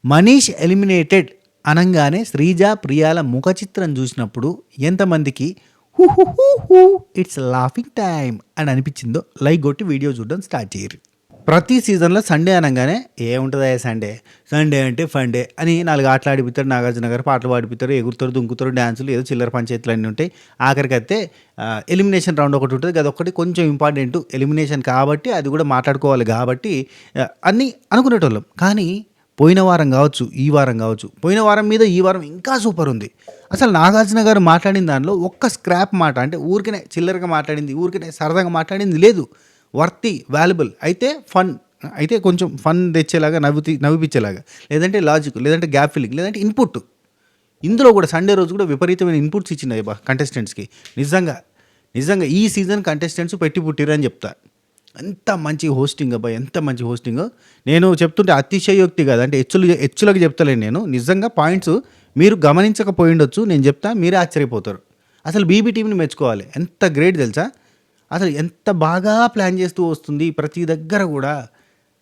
Manish eliminated అనంగానే శ్రీజ, ప్రియాల ముఖ చిత్రం చూసినప్పుడు ఎంతమందికి who who who who it's laughing time అని అనిపించిందో లైక్ కొట్టి వీడియో చూడడం స్టార్ట్ చేయరు. ప్రతి సీజన్లో సండే అనగానే ఏముంటుందా సండే సండే అంటే ఫండే అని 4 ఆటలు ఆడిపిస్తారు, నాగార్జున గారు పాటలు పాడిపిస్తారు, ఎగురుతారు, దుంకుతారు, డ్యాన్సులు, ఏదో చిల్లర పంచాయతీలు అన్నీ ఉంటాయి. ఆఖరికి అయితే ఎలిమినేషన్ రౌండ్ ఒకటి ఉంటుంది, అదొకటి కొంచెం ఇంపార్టెంట్ ఎలిమినేషన్ కాబట్టి, అది కూడా మాట్లాడుకోవాలి కాబట్టి అన్నీ అనుకునేటోళ్ళం. కానీ పోయిన వారం కావచ్చు, ఈ వారం కావచ్చు, పోయిన వారం మీద ఈ వారం ఇంకా సూపర్ ఉంది. అసలు నాగార్జున గారు మాట్లాడిన దానిలో ఒక్క స్క్రాప్ మాట, అంటే ఊరికనే చిల్లరగా మాట్లాడింది, ఊరికనే సరదాగా మాట్లాడింది లేదు. వర్తి, వాల్యుబుల్ అయితే, ఫన్ అయితే, కొంచెం ఫన్ తెచ్చేలాగా, నవ్విపించేలాగా, లేదంటే లాజిక్, లేదంటే గ్యాప్ ఫిల్లింగ్, లేదంటే ఇన్పుట్. ఇందులో కూడా సండే రోజు కూడా విపరీతమైన ఇన్పుట్స్ ఇచ్చినాయి కంటెస్టెంట్స్కి. నిజంగా నిజంగా ఈ సీజన్ కంటెస్టెంట్స్ పెట్టి పుట్టిరని చెప్తా. ఎంత మంచి హోస్టింగ్ అబ్బాయి, ఎంత మంచి హోస్టింగ్. నేను చెప్తుంటే అతిశయోక్తి కాదు, అంటే హెచ్చులకు చెప్తలేను నేను. నిజంగా పాయింట్స్ మీరు గమనించకపోయిండొచ్చు, నేను చెప్తా, మీరే ఆశ్చర్యపోతారు. అసలు బీబీ టీంని మెచ్చుకోవాలి, ఎంత గ్రేట్ తెలుసా. అసలు ఎంత బాగా ప్లాన్ చేస్తూ వస్తుంది ప్రతి దగ్గర కూడా.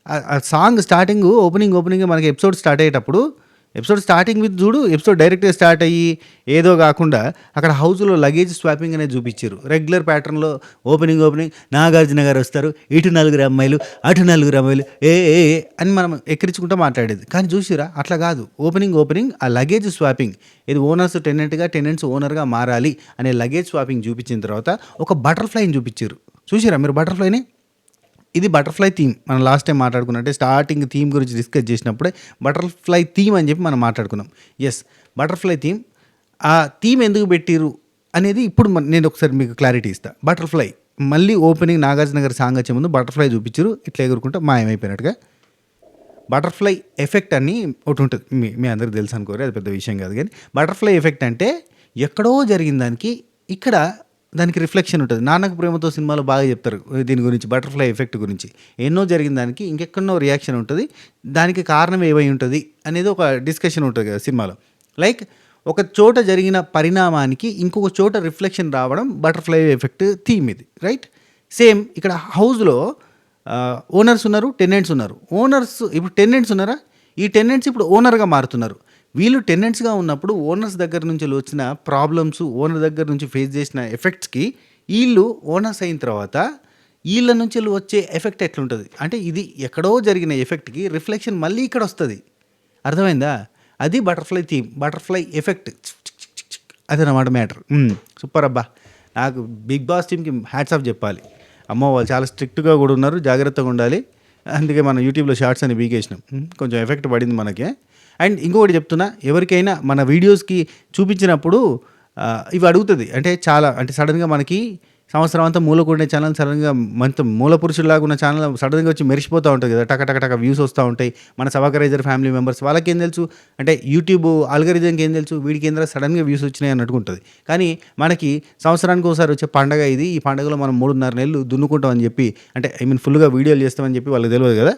ఆ సాంగ్ ఓపెనింగ్ మనకి ఎపిసోడ్ స్టార్ట్ అయ్యేటప్పుడు, ఎపిసోడ్ స్టార్టింగ్ విత్ చూడు, ఎపిసోడ్ డైరెక్ట్గా స్టార్ట్ అయ్యి ఏదో కాకుండా అక్కడ హౌస్లో లగేజ్ స్వాపింగ్ అనేది చూపించారు. రెగ్యులర్ ప్యాటర్న్లో ఓపెనింగ్ నాగార్జున గారు వస్తారు, ఇటు 4 అమ్మాయిలు, అటు 4 అమ్మాయిలు, ఏ అని మనం ఎక్కిరించుకుంటూ మాట్లాడేది. కానీ చూసిరా, అట్లా కాదు. ఓపెనింగ్ ఆ లగేజ్ స్వాపింగ్, ఇది ఓనర్స్ టెనెంట్గా, టెనెంట్స్ ఓనర్గా మారాలి అనే లగేజ్ స్వాపింగ్ చూపించిన తర్వాత ఒక బటర్ఫ్లైని చూపించారు. చూసిరా మీరు బటర్ఫ్లైని? ఇది బటర్ఫ్లై థీమ్. మనం లాస్ట్ టైం మాట్లాడుకున్నట్టే స్టార్టింగ్ థీమ్ గురించి డిస్కస్ చేసినప్పుడే బటర్ఫ్లై థీమ్ అని చెప్పి మనం మాట్లాడుకున్నాం. Yes, butterfly theme. ఆ థీమ్ ఎందుకు పెట్టిరు అనేది ఇప్పుడు నేను ఒకసారి మీకు క్లారిటీ ఇస్తాను. బటర్ఫ్లై మళ్ళీ ఓపెనింగ్ నాగార్జున గారి సాంగ్ వచ్చే ముందు బటర్ఫ్లై చూపించారు, ఇట్లా ఎగురుకుంటూ మాయమైపోయినట్టుగా. బటర్ఫ్లై ఎఫెక్ట్ అని ఒకటి ఉంటుంది, మీ అందరికి తెలుసు అనుకోరు, అది పెద్ద విషయం కాదు. కానీ బటర్ఫ్లై ఎఫెక్ట్ అంటే ఎక్కడో జరిగిన దానికి ఇక్కడ దానికి రిఫ్లెక్షన్ ఉంటుంది. నాన్నకు ప్రేమతో సినిమాలో బాగా చెప్తారు దీని గురించి, బటర్ఫ్లై ఎఫెక్ట్ గురించి. ఎన్నో జరిగిన దానికి ఇంకెక్కడో రియాక్షన్ ఉంటుంది, దానికి కారణం ఏమై ఉంటుంది అనేది ఒక డిస్కషన్ ఉంటుంది కదా సినిమాలో. లైక్ ఒక చోట జరిగిన పరిణామానికి ఇంకొక చోట రిఫ్లెక్షన్ రావడం బటర్ఫ్లై ఎఫెక్ట్ థీమ్ ఇది, రైట్? సేమ్ ఇక్కడ హౌస్లో ఓనర్స్ ఉన్నారు, టెనెంట్స్ ఉన్నారు. ఓనర్స్ ఇప్పుడు టెనెంట్స్ ఉన్నారా, ఈ టెనెంట్స్ ఇప్పుడు ఓనర్గా మారుతున్నారు. వీళ్ళు టెనెంట్స్గా ఉన్నప్పుడు ఓనర్స్ దగ్గర నుంచి వచ్చిన ప్రాబ్లమ్స్, ఓనర్ దగ్గర నుంచి ఫేస్ చేసిన ఎఫెక్ట్స్కి వీళ్ళు ఓనర్స్ అయిన తర్వాత వీళ్ళ నుంచి వచ్చే ఎఫెక్ట్ ఎట్లుంటుంది అంటే, ఇది ఎక్కడో జరిగిన ఎఫెక్ట్కి రిఫ్లెక్షన్ మళ్ళీ ఇక్కడ వస్తుంది. అర్థమైందా? అది బటర్ఫ్లై థీమ్, బటర్ఫ్లై ఎఫెక్ట్. అదనమాట మ్యాటర్. సూపర్ అబ్బా. నాకు బిగ్ బాస్ టీమ్కి హ్యాట్స్ ఆఫ్ చెప్పాలి. అమ్మో, వాళ్ళు చాలా స్ట్రిక్ట్గా కూడా ఉన్నారు, జాగ్రత్తగా ఉండాలి. అందుకే మనం యూట్యూబ్లో షార్ట్స్ అని బీకేసినాం, కొంచెం ఎఫెక్ట్ పడింది మనకే. అండ్ ఇంకొకటి చెప్తున్నా, ఎవరికైనా మన వీడియోస్కి చూపించినప్పుడు ఇవి అడుగుతుంది. అంటే చాలా, అంటే సడన్గా మనకి సంవత్సరం అంతా మూలకుండే ఛానల్ సడన్గా మంత మూల పురుషులాగా ఉన్న ఛానల్ సడన్గా వచ్చి మెరిసిపోతూ ఉంటుంది కదా, టక వ్యూస్ వస్తూ ఉంటాయి. మన సబాకరైజర్ ఫ్యామిలీ మెంబర్స్ వాళ్ళకి ఏం తెలుసు, అంటే యూట్యూబ్ ఆల్గరిజంకి ఏం తెలుసు, వీడికి ఏంద్రా సడన్గా వ్యూస్ వచ్చినాయి అన్నట్టుకుంటుంది. కానీ మనకి సంవత్సరానికి ఒకసారి వచ్చే పండగ ఇది, ఈ పండుగలో మనం 3.5 నెలలు దున్నుకుంటామని చెప్పి, అంటే ఫుల్గా వీడియోలు చేస్తామని చెప్పి వాళ్ళకి తెలియదు కదా.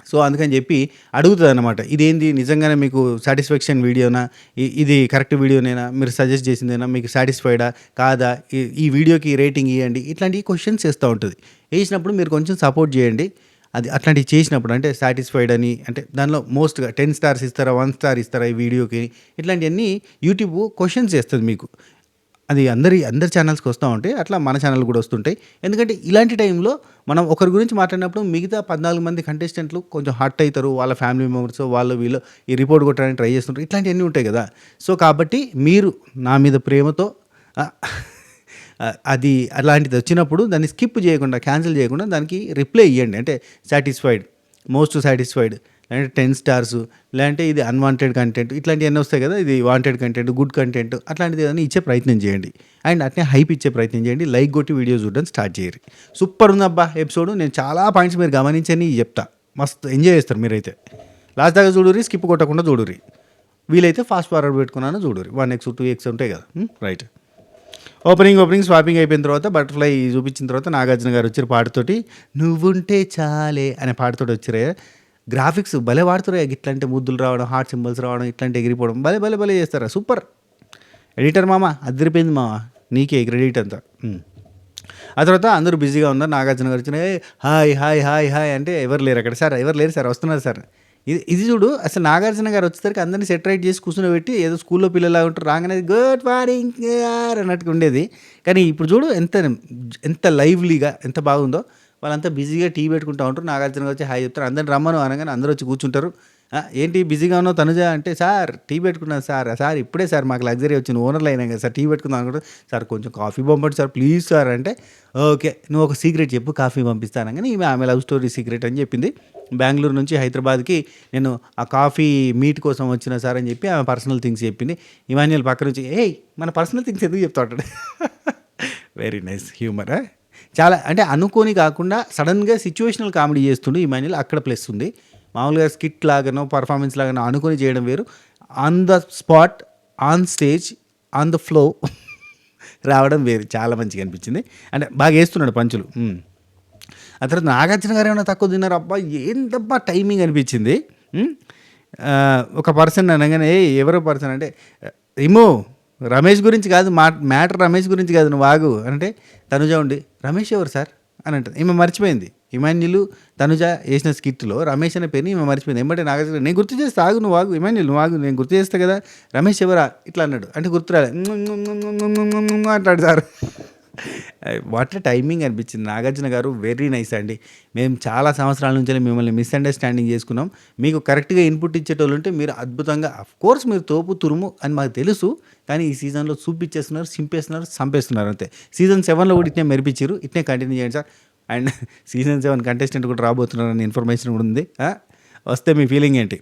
సో అందుకని చెప్పి అడుగుతుంది అనమాట, ఇదేంది నిజంగానే మీకు సాటిస్ఫాక్షన్ వీడియోనా, ఇది కరెక్ట్ వీడియోనేనా, మీరు సజెస్ట్ చేసిందేనా, మీకు సాటిస్ఫైడా కాదా, ఈ వీడియోకి రేటింగ్ ఇవ్వండి, ఇట్లాంటి క్వశ్చన్స్ వేస్తూ ఉంటుంది. వేసినప్పుడు మీరు కొంచెం సపోర్ట్ చేయండి. అది అట్లాంటివి చేసినప్పుడు, అంటే సాటిస్ఫైడ్ అని, అంటే దానిలో మోస్ట్గా 10 స్టార్స్ ఇస్తారా, 1 స్టార్ ఇస్తారా ఈ వీడియోకి, ఇట్లాంటివన్నీ యూట్యూబ్ క్వశ్చన్స్ చేస్తుంది మీకు. అది అందరి ఛానల్స్కి వస్తూ ఉంటాయి, అట్లా మన ఛానల్ కూడా వస్తుంటాయి. ఎందుకంటే ఇలాంటి టైంలో మనం ఒకరి గురించి మాట్లాడినప్పుడు మిగతా 14 మంది కంటెస్టెంట్లు కొంచెం హర్ట్ అవుతారు, వాళ్ళ ఫ్యామిలీ మెంబర్స్ వీళ్ళు ఈ రిపోర్ట్ కొట్టడానికి ట్రై చేస్తుంటారు, ఇట్లాంటివన్నీ ఉంటాయి కదా. సో కాబట్టి మీరు నా మీద ప్రేమతో అది అలాంటిది వచ్చినప్పుడు దాన్ని స్కిప్ చేయకుండా, క్యాన్సిల్ చేయకుండా దానికి రిప్లై ఇవ్వండి. అంటే సాటిస్ఫైడ్, మోస్ట్ సాటిస్ఫైడ్, లేదంటే 10 స్టార్స్, లేదంటే ఇది అన్వాంటెడ్ కంటెంట్, ఇట్లాంటివన్నీ వస్తాయి కదా, ఇది వాంటెడ్ కంటెంట్, గుడ్ కంటెంట్, అట్లాంటిది ఏదైనా ఇచ్చే ప్రయత్నం చేయండి. అండ్ అట్నే హైప్ ఇచ్చే ప్రయత్నం చేయండి. లైక్ కొట్టి వీడియో చూడడం స్టార్ట్ చేయరు. సూపర్ ఉందబ్బా ఎపిసోడ్. నేను చాలా పాయింట్స్ మీరు గమనించని చెప్తా, మస్తు ఎంజాయ్ చేస్తారు మీరైతే. లాస్ట్ దాకా చూడురి, స్కిప్ కొట్టకుండా చూడురి, వీలైతే ఫాస్ట్ ఫార్వర్డ్ పెట్టుకున్నాను చూడురి. 1x 2x ఉంటాయి కదా, రైట్. ఓపెనింగ్ స్వాపింగ్ అయిపోయిన తర్వాత బటర్ఫ్లై చూపించిన తర్వాత నాగార్జున గారు వచ్చారు పాటతోటి, నువ్వుంటే చాలే అనే పాటతోటి వచ్చారే. గ్రాఫిక్స్ భలే వాడుతారు, ఇట్లాంటి ముద్దులు రావడం, హార్ట్ సింబల్స్ రావడం, ఇట్లాంటి ఎగిరిపోవడం భలే చేస్తారా. సూపర్ ఎడిటర్ మామ, అదిరిపోయింది మామ, నీకే క్రెడిట్ అంతా. ఆ తర్వాత అందరూ బిజీగా ఉన్నారు. నాగార్జున గారు వచ్చిన హాయ్ హాయ్ హాయ్ హాయ్ అంటే ఎవరు లేరు అక్కడ. సార్ ఎవరు లేరు సార్, వస్తున్నారు సార్. ఇది చూడు అసలు నాగార్జున గారు వచ్చేసరికి అందరినీ సెట్ రైట్ చేసి కూర్చోబెట్టి ఏదో స్కూల్లో పిల్లలాగా ఉంటారు రాగానే గుడ్ మార్నింగ్ అన్నట్టుగా ఉండేది. కానీ ఇప్పుడు చూడు ఎంత ఎంత లైవ్లీగా ఎంత బాగుందో. వాళ్ళంతా బిజీగా టీ పెట్టుకుంటూ ఉంటారు. నాగార్జున గారు వచ్చి హాయ్ చెప్తారు. అందరిని రమ్మను అనగానే అందరూ వచ్చి కూర్చుంటారు. ఏంటి బిజీగా ఉన్నావు తనుజ అంటే, సార్ టీ పెట్టుకున్నాను సార్. సార్ ఇప్పుడే సార్ మాకు లగ్జరీ వచ్చింది ఓనర్లు అయినా కదా సార్ టీ పెట్టుకుందాం అనుకుంటే, సార్ కొంచెం కాఫీ పంపండి సార్ ప్లీజ్ సార్ అంటే, ఓకే నువ్వు ఒక సీక్రెట్ చెప్పు కాఫీ పంపిస్తాను కానీ ఆమె లవ్ స్టోరీ సీక్రెట్ అని చెప్పింది. బెంగళూరు నుంచి హైదరాబాద్కి నేను ఆ కాఫీ మీట్ కోసం వచ్చిన సార్ అని చెప్పి ఆమె పర్సనల్ థింగ్స్ చెప్పింది. ఇమాన్యుల్ పక్క నుంచి ఏయ్ మన పర్సనల్ థింగ్స్ ఎందుకు చెప్తా ఉంటాడు. Very nice humour. చాలా అంటే అనుకోని కాకుండా సడన్గా సిచ్యువేషనల్ కామెడీ చేస్తుండే ఇమాన్యుల్, అక్కడ ప్లస్ ఉంది. మామూలుగా స్కిట్ లాగానో పర్ఫార్మెన్స్ లాగానో అనుకొని చేయడం వేరు. On the spot on stage on the flow రావడం వేరు. చాలా మంచిగా అనిపించింది. అంటే బాగా వేస్తున్నాడు పంచులు. ఆ తర్వాత నాగార్జున గారు ఏమైనా తక్కువ తిన్నారు అబ్బా ఏంటబ్బా టైమింగ్ అనిపించింది. ఒక పర్సన్ అనగానే ఎవరో పర్సన్ అంటే ఏమో రమేష్ గురించి కాదు మ్యాటర్ రమేష్ గురించి కాదు నువ్వు ఆగు అంటే తనుజ ఉండి రమేష్ ఎవరు సార్ అని అంటుంది. ఈమె మర్చిపోయింది. ఇమాన్యులు తనుజ వేసిన స్కిట్లో రమేష్ అనే పేరుని ఈమె మర్చిపోయింది. ఏమంటే నాగార్జున నేను గుర్తు చేస్తే ఆగు నువ్వు ఆగు ఇమాన్యుల్ నువ్వు ఆగు నేను గుర్తు చేస్తా కదా రమేష్ ఎవరా ఇట్లా అన్నాడు. అంటే గుర్తురాలే అంటాడు సార్. వాట్ టైమింగ్ అనిపించింది. నాగార్జున గారు వెరీ నైస్ అండి. మేము చాలా సంవత్సరాల నుంచి మిమ్మల్ని మిస్అండర్స్టాండింగ్ చేసుకున్నాం. మీకు కరెక్ట్గా ఇన్పుట్ ఇచ్చేటోళ్ళు ఉంటే మీరు అద్భుతంగా కోర్స్ మీరు తోపు తురుము అని మాకు తెలుసు. కానీ ఈ సీజన్లో చూపించేస్తున్నారు, చింపేస్తున్నారు, చంపేస్తున్నారు అంతే. సీజన్ 7లో కూడా ఇట్నే మెరిపించారు. ఇట్నే కంటిన్యూ చేయండి సార్. అండ్ సీజన్ 7 కంటెస్టెంట్ కూడా రాబోతున్నారని ఇన్ఫర్మేషన్ కూడా ఉంది. వస్తే మీ ఫీలింగ్ ఏంటి?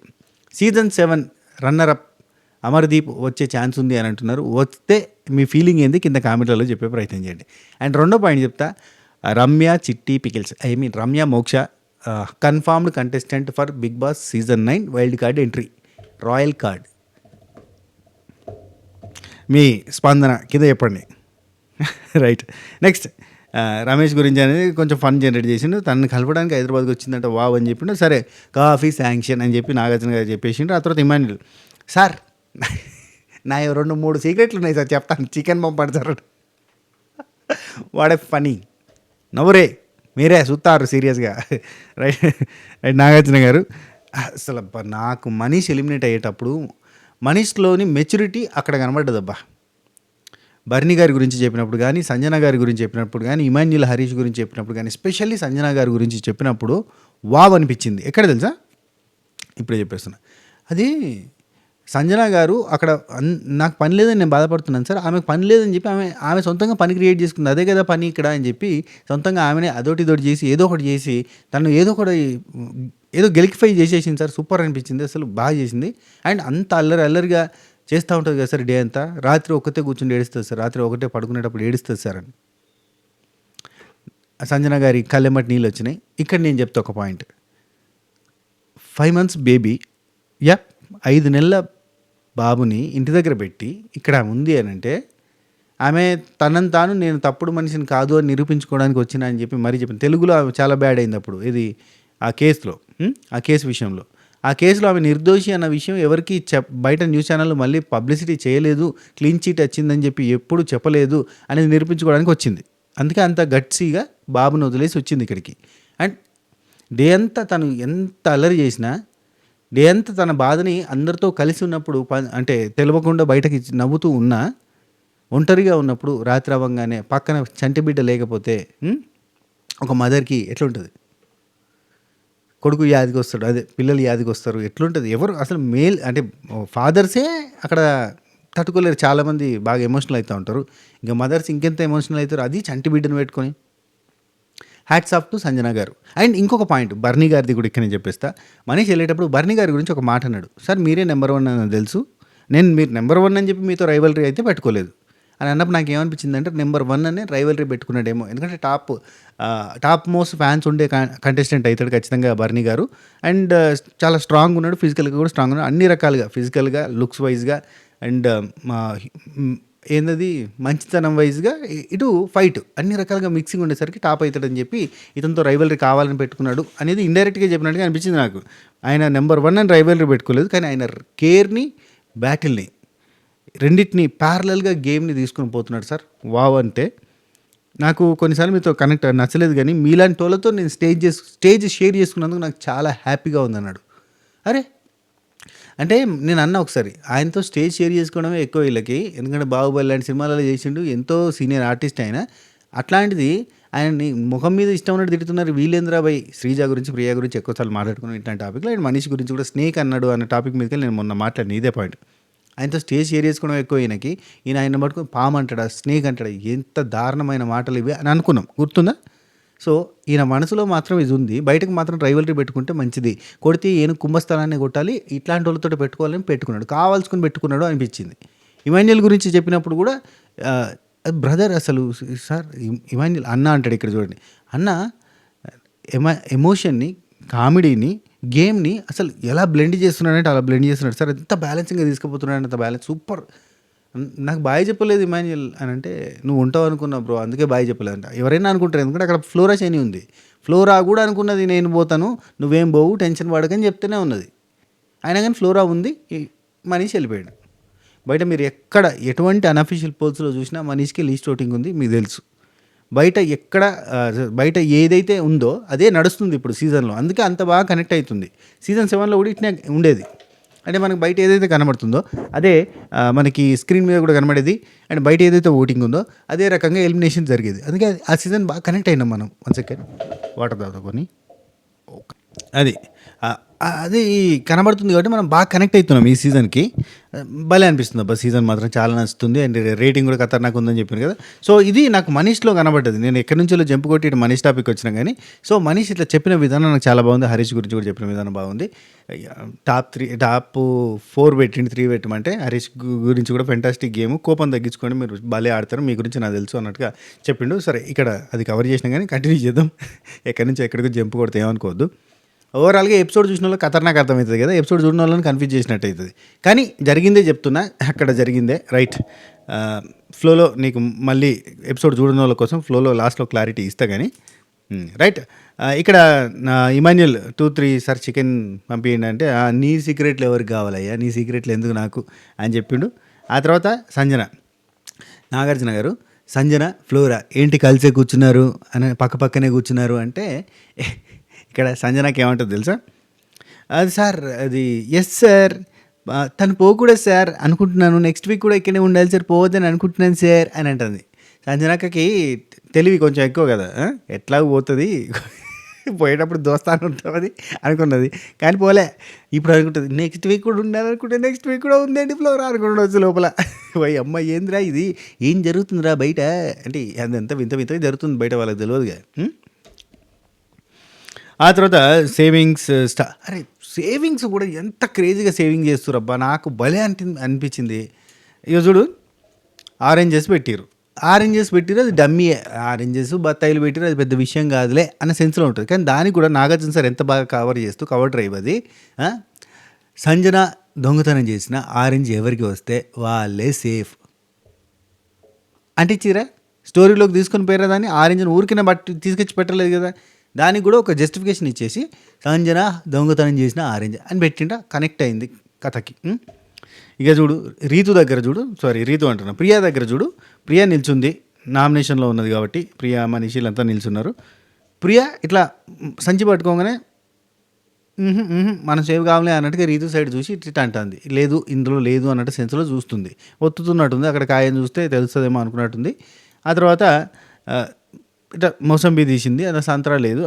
సీజన్ 7 రన్నర్ అప్ అమర్దీప్ వచ్చే ఛాన్స్ ఉంది అని అంటున్నారు. వస్తే మీ ఫీలింగ్ ఏంది కింద కామెంట్లలో చెప్పే ప్రయత్నం చేయండి. అండ్ రెండో పాయింట్ చెప్తా, రమ్య చిట్టి pickles Ramya Moksha confirmed contestant for Bigg Boss season 9 wild card entry royal card. మీ స్పందన కింద చెప్పండి. రైట్. నెక్స్ట్ రమేష్ గురించి అనేది కొంచెం ఫన్ జనరేట్ చేసిండు. తనని కలపడానికి హైదరాబాద్కి వచ్చిందంట వావ్ అని చెప్పిండు. సరే కాఫీ శాంక్షన్ అని చెప్పి నాగార్జున గారు చెప్పేసిండు. ఆ తర్వాత ఇమాన్యుల్ సార్ నా 2-3 సీక్రెట్లు ఉన్నాయి సార్ చెప్తాను చికెన్ పంపండి సార్. వాడే ఫనీ నవ్వురే మీరే చూస్తారు సీరియస్గా. రైట్ రైట్ నాగార్జున గారు అసలు నాకు మనీష్ ఎలిమినేట్ అయ్యేటప్పుడు మనీష్లోని మెచ్యూరిటీ అక్కడ కనబడ్డదబ్బా. బర్నీ గారి గురించి చెప్పినప్పుడు కానీ, సంజన గారి గురించి చెప్పినప్పుడు కానీ, ఇమాన్యుల్ హరీష్ గురించి చెప్పినప్పుడు కానీ, ఎస్పెషల్లీ సంజన గారి గురించి చెప్పినప్పుడు వావ్ అనిపించింది. ఎక్కడ తెలుసా? ఇప్పుడే చెప్పేస్తున్నా. అది సంజన గారు అక్కడ నాకు పని లేదని నేను బాధపడుతున్నాను సార్, ఆమెకు పని లేదని చెప్పి ఆమె సొంతంగా పని క్రియేట్ చేసుకుంది. అదే కదా పని ఇక్కడ అని చెప్పి సొంతంగా ఆమెనే అదొకటి చేసి ఏదో ఒకటి చేసి తను ఏదో గెలికిఫై చేసేసింది సార్. సూపర్ అనిపించింది, అసలు బాగా చేసింది. అండ్ అంత అల్లరిగా చేస్తూ ఉంటుంది కదా సార్ డే అంతా. రాత్రి ఒక్కతే కూర్చుని ఏడుస్తుంది సార్, రాత్రి ఒకటే పడుకునేటప్పుడు ఏడుస్తుంది సార్ అని. సంజన గారి కళ్ళెమ్మటి నీళ్ళు వచ్చినాయి. ఇక్కడ నేను చెప్తా ఒక పాయింట్. 5 months బేబీ 5 నెలల బాబుని ఇంటి దగ్గర పెట్టి ఇక్కడ ఉంది అని అంటే ఆమె తనని తాను నేను తప్పుడు మనిషిని కాదు అని నిరూపించుకోవడానికి వచ్చినా అని చెప్పి మరీ చెప్పింది. తెలుగులో చాలా బ్యాడ్ అయింది అప్పుడు ఇది ఆ కేసులో, ఆ కేసు విషయంలో. ఆ కేసులో ఆమె నిర్దోషి అన్న విషయం ఎవరికి బయట న్యూస్ ఛానళ్ళు మళ్ళీ పబ్లిసిటీ చేయలేదు, క్లీన్ చీట్ వచ్చిందని చెప్పి ఎప్పుడు చెప్పలేదు అనేది నిరూపించుకోవడానికి వచ్చింది. అందుకే అంత గట్సీగా బాబుని వదిలేసి వచ్చింది ఇక్కడికి. అండ్ డే అంతా తను ఎంత అల్లరి చేసినా, డే అంతా తన బాధని అందరితో కలిసి ఉన్నప్పుడు అంటే తెలియకుండా బయటకి నవ్వుతూ ఉన్నా, ఒంటరిగా ఉన్నప్పుడు రాత్రి అవ్వగానే పక్కన చంటి బిడ్డ లేకపోతే ఒక మదర్కి ఎట్లుంటుంది? కొడుకు యాదికి వస్తాడు, అదే పిల్లలు యాదికి వస్తారు, ఎట్లుంటుంది? ఎవరు అసలు మేల్ అంటే ఫాదర్సే అక్కడ తట్టుకోలేరు. చాలామంది బాగా ఎమోషనల్ అవుతూ ఉంటారు. ఇంకా మదర్స్ ఇంకెంత ఎమోషనల్ అవుతారు, అది చంటి బిడ్డను పెట్టుకొని. హ్యాట్స్ ఆఫ్ టు సంజన గారు. అండ్ ఇంకొక పాయింట్ బర్నీ గారిది కూడా ఇక్కడ నేను చెప్పేస్తా. మనీష్ వెళ్ళేటప్పుడు బర్నీ గారి గురించి ఒక మాట అన్నాడు, సార్ మీరే నెంబర్ 1 అని తెలుసు, మీరు నెంబర్ 1 అని చెప్పి మీతో రైవలరీ అయితే పెట్టుకోలేదు అని అన్నప్పుడు నాకు ఏమనిపించింది అంటే నెంబర్ 1 అనే రైవలరీ పెట్టుకున్నాడేమో. ఎందుకంటే టాప్ మోస్ట్ ఫ్యాన్స్ ఉండే కంటెస్టెంట్ అవుతాడు ఖచ్చితంగా బర్నీ గారు. అండ్ చాలా స్ట్రాంగ్ ఉన్నాడు, ఫిజికల్గా కూడా స్ట్రాంగ్ ఉన్నాడు, అన్ని రకాలుగా ఫిజికల్గా లుక్స్ వైజ్గా అండ్ ఏందది మంచితనం వైజ్గా ఇటు ఫైట్ అన్ని రకాలుగా మిక్సింగ్ ఉండేసరికి టాప్ అవుతాడని చెప్పి ఇతనితో రైవలరీ కావాలని పెట్టుకున్నాడు అనేది ఇండైరెక్ట్గా చెప్పినట్టుగా అనిపించింది నాకు. ఆయన నెంబర్ 1 అని రైవలరీ పెట్టుకోలేదు, కానీ ఆయన కేర్ని బ్యాటిల్ని రెండింటిని ప్యారలల్గా గేమ్ని తీసుకుని పోతున్నాడు సార్. వావ్ అంటే నాకు కొన్నిసార్లు మీతో కనెక్ట్ నచ్చలేదు, కానీ మీలాంటి వాళ్ళతో నేను స్టేజ్ షేర్ చేసుకున్నందుకు నాకు చాలా హ్యాపీగా ఉందన్నాడు. అరే! అంటే నేను అన్నా ఒకసారి, ఆయనతో స్టేజ్ షేర్ చేసుకోవడమే ఎక్కువ వీళ్ళకి. ఎందుకంటే 'బాహుబలి' లాంటి సినిమాలలో చేసిండు. ఎంతో సీనియర్ ఆర్టిస్ట్ ఆయన. అట్లాంటిది ఆయనని మొఖం మీద ఇష్టం ఉన్నట్టు తిడుతున్నారు. వీళ్ళేందిరా భయ్! 'శ్రీజ' గురించి, 'ప్రియ' గురించి ఎక్కువ సార్లు మాట్లాడుకున్నాం ఇట్లాంటి టాపిక్‌లో. అండ్ 'మనీష్' గురించి కూడా 'స్నేక్' అన్నాడు అన్న టాపిక్ మీదకెళ్ళి నేను మొన్న మాట్లాడిన ఇదే పాయింట్. ఆయనతో స్టేజ్ షేర్ చేసుకోవడం ఎక్కువ ఈయనకి. ఈయన ఆయన్ని పట్టుకొని పాము అంటాడా, స్నేక్ అంటాడా, ఎంత దారుణమైన మాటలు ఇవి అని అనుకున్నాం. గుర్తుందా? సో, ఈయన మనసులో మాత్రం ఇది ఉంది. బయటకు మాత్రం రైవల్రీ పెట్టుకుంటే మంచిది. కొడితే ఏనుగు కుంభస్థలాన్ని కొట్టాలి. ఇట్లాంటి వాళ్ళతోటి పెట్టుకోవాలని పెట్టుకున్నాడు. కావాల్సుకొని పెట్టుకున్నాడు అనిపించింది. ఇమాన్యుయల్ గురించి చెప్పినప్పుడు కూడా బ్రదర్ అసలు సార్ ఇమాన్యుయల్ అన్న అంటాడు ఇక్కడ చూడండి. అన్న ఎమోషన్ని, కామెడీని, గేమ్‌ని అసలు ఎలా బ్లెండ్ చేస్తున్నాడంటే అలా బ్లెండ్ చేస్తున్నాడు సార్. ఎంత బ్యాలెన్సింగ్‌గా తీసుకుపోతున్నాడు, అంత బ్యాలెన్స్ సూపర్. నాకు బాయ్ చెప్పలేదు ఇమాన్యుయల్ అని అంటే, నువ్వు ఉంటావు అనుకున్నా బ్రో అందుకే బాయ్ చెప్పలేదు అంట. ఎవరైనా అనుకుంటారు, ఎందుకంటే అక్కడ ఫ్లోరా శని ఉంది. ఫ్లోరా కూడా అనుకున్నది నేను పోతాను, నువ్వేం పోవు, టెన్షన్ పడకని చెప్తూనే ఉన్నది. అయినా కానీ ఫ్లోరా ఉంది, మనీష్ వెళ్ళిపోయాడు. బయట మీరు ఎక్కడ ఎటువంటి అన్అఫీషియల్ పోల్స్లో చూసినా మనీష్కి లీస్ట్ ఓటింగ్ ఉంది, మీకు తెలుసు. బయట ఎక్కడ బయట ఏదైతే ఉందో అదే నడుస్తుంది ఇప్పుడు సీజన్లో. అందుకే అంత బాగా కనెక్ట్ అవుతుంది. సీజన్ 7లో కూడా ఇట్నే ఉండేది. అంటే మనకు బయట ఏదైతే కనబడుతుందో అదే మనకి స్క్రీన్ మీద కూడా కనబడేది. అండ్ బయట ఏదైతే ఓటింగ్ ఉందో అదే రకంగా ఎలిమినేషన్ జరిగేది. అందుకే ఆ సీజన్ బాగా కనెక్ట్ అయినాం మనం. 1 సెకండ్ వాటర్ తాగుకొని అది అది కనబడుతుంది కాబట్టి మనం బాగా కనెక్ట్ అవుతున్నాం ఈ సీజన్కి. భలే అనిపిస్తుంది అబ్బా, సీజన్ మాత్రం చాలా నచ్చుతుంది. అండ్ రేటింగ్ కూడా ఖతర్నాక్ ఉందని చెప్పాను కదా. సో ఇది నాకు మనీష్లో కనబడ్డది. నేను ఎక్కడి నుంచో జంప్ కొట్టి ఇటు మనీష్ టాపిక్ వచ్చినా కానీ, సో మనీష్ ఇట్లా చెప్పిన విధానం నాకు చాలా బాగుంది. హరీష్ గురించి కూడా చెప్పిన విధానం బాగుంది. టాప్ 4 పెట్టిండి, 3 పెట్టమంటే హరీష్ గురించి కూడా ఫెంటాస్టిక్ గేమ్. కోపం తగ్గించుకోండి, మీరు భలే ఆడతారు, మీ గురించి నాకు తెలుసు అన్నట్టుగా చెప్పిండు. సరే ఇక్కడ అది కవర్ చేసినా కానీ కంటిన్యూ చేద్దాం. ఎక్కడి నుంచి ఎక్కడికి జంప్ కొడితే ఏమనుకోవద్దు. ఓవరాల్గా ఎపిసోడ్ చూసిన వాళ్ళకి ఖతర్నాక్ అర్థమవుతుంది కదా, ఎపిసోడ్ చూసిన వాళ్ళని కన్ఫ్యూజ్ చేసినట్టు అవుతుంది. కానీ జరిగిందే చెప్తున్నా, అక్కడ జరిగిందే రైట్. ఫ్లోలో నీకు మళ్ళీ ఎపిసోడ్ చూడని వాళ్ళ కోసం ఫ్లోలో లాస్ట్లో క్లారిటీ ఇస్తా కానీ రైట్. ఇక్కడ ఇమాన్యుయల్ 2-3 సార్ చికెన్ పంపించండి అంటే, నీ సీక్రెట్లు ఎవరికి కావాలయ్యా, నీ సీక్రెట్లు ఎందుకు నాకు అని చెప్పిండు. ఆ తర్వాత సంజన, నాగార్జున గారు, సంజన ఫ్లోరా ఏంటి కలిసే కూర్చున్నారు అని, పక్కనే కూర్చున్నారు అంటే ఇక్కడ సంజనకి ఏమంటుంది తెలుసా, అది సార్ అది ఎస్ సార్ తను పోకూడదు సార్ అనుకుంటున్నాను, నెక్స్ట్ వీక్ కూడా ఇక్కడే ఉండాలి సార్, పోవద్దని అనుకుంటున్నాను సార్ అని అంటుంది. సంజనకి తెలివి కొంచెం ఎక్కువ కదా, ఎట్లాగో పోతుంది పోయేటప్పుడు దోస్తాను ఉంటుంది అనుకున్నది, కానీ పోలే. ఇప్పుడు అనుకుంటుంది నెక్స్ట్ వీక్ కూడా ఉండాలనుకుంటే నెక్స్ట్ వీక్ కూడా ఉందండి ఫ్లోర్ అనుకుంటుండొచ్చు లోపల. పోయి అమ్మ ఏందిరా ఇది, ఏం జరుగుతుందిరా బయట అంటే అదంతా వింత వింతగా జరుగుతుంది బయట, వాళ్ళకి తెలియదుగా. ఆ తర్వాత సేవింగ్స్ అరే సేవింగ్స్ కూడా ఎంత క్రేజీగా సేవింగ్ చేస్తురబ్బా, నాకు భలే అనిపించింది. ఇక చూడు, ఆరెంజెస్ పెట్టిరు, అది డమ్మీ. ఆరెంజెస్ బత్తాయిలు పెట్టిరు, అది పెద్ద విషయం కాదులే అన్న సెన్స్లో ఉంటుంది. కానీ దానికి కూడా నాగార్జున సార్ ఎంత బాగా కవర్ డ్రైవ్ అది. సంజన దొంగతనం చేసిన ఆరెంజ్ ఎవరికి వస్తే వాళ్ళే సేఫ్ అంటించిరా, స్టోరీలోకి తీసుకొని పోయారా దాన్ని. ఆరెంజ్ని ఊరికిన తీసుకొచ్చి పెట్టలేదు కదా, దానికి కూడా ఒక జస్టిఫికేషన్ ఇచ్చేసి సంజన దొంగతనం చేసిన ఆరెంజ్ అని పెట్టింట, కనెక్ట్ అయింది కథకి. ఇక చూడు రీతు అంటున్నా, ప్రియా దగ్గర చూడు, ప్రియా నిల్చుంది, నామినేషన్లో ఉన్నది కాబట్టి ప్రియా మనీష్ వీళ్ళంతా నిల్చున్నారు. ప్రియా ఇట్లా సంచి పట్టుకోగానే మనం సేవ్ కావాలే అన్నట్టుగా రీతు సైడ్ చూసి ఇట్లా అంటుంది, లేదు ఇందులో లేదు అన్నట్టు సెన్స్లో చూస్తుంది, ఒత్తుతున్నట్టుంది. అక్కడ కాయని చూస్తే తెలుస్తుందేమో అనుకున్నట్టుంది. ఆ తర్వాత ఇట్లా మోసంబి తీసింది, అది సంతరా లేదు,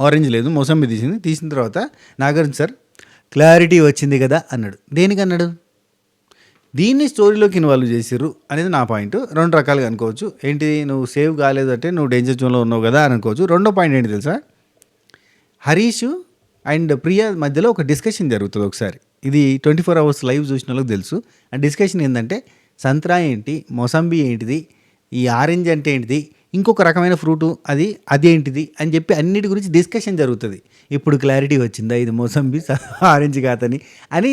ఆరెంజ్ లేదు, మోసంబి తీసిన తర్వాత నాగార్జున సార్ క్లారిటీ వచ్చింది కదా అన్నాడు. దేనికి అన్నాడు, దీన్ని స్టోరీలోకి ఇన్వాల్వ్ చేసిర్రు అనేది నా పాయింట్. 2 రకాలుగా అనుకోవచ్చు. ఏంటి, నువ్వు సేవ్ కాలేదు అంటే నువ్వు డేంజర్ జోన్లో ఉన్నావు కదా అని అనుకోవచ్చు. రెండో పాయింట్ ఏంటి తెలుసా, హరీష్ అండ్ ప్రియా మధ్యలో ఒక డిస్కషన్ జరుగుతుంది ఒకసారి. ఇది 24 hours లైవ్ చూసిన వాళ్ళకి తెలుసు. ఆ డిస్కషన్ ఏంటంటే, సంత్రా ఏంటి, మోసంబి ఏంటిది, ఈ ఆరెంజ్ అంటే ఏంటిది, ఇంకొక రకమైన ఫ్రూటు అదేంటిది అని చెప్పి అన్నిటి గురించి డిస్కషన్ జరుగుతుంది. ఇప్పుడు క్లారిటీ వచ్చిందా, ఇది మోసంబి ఆరెంజ్ కాదని అని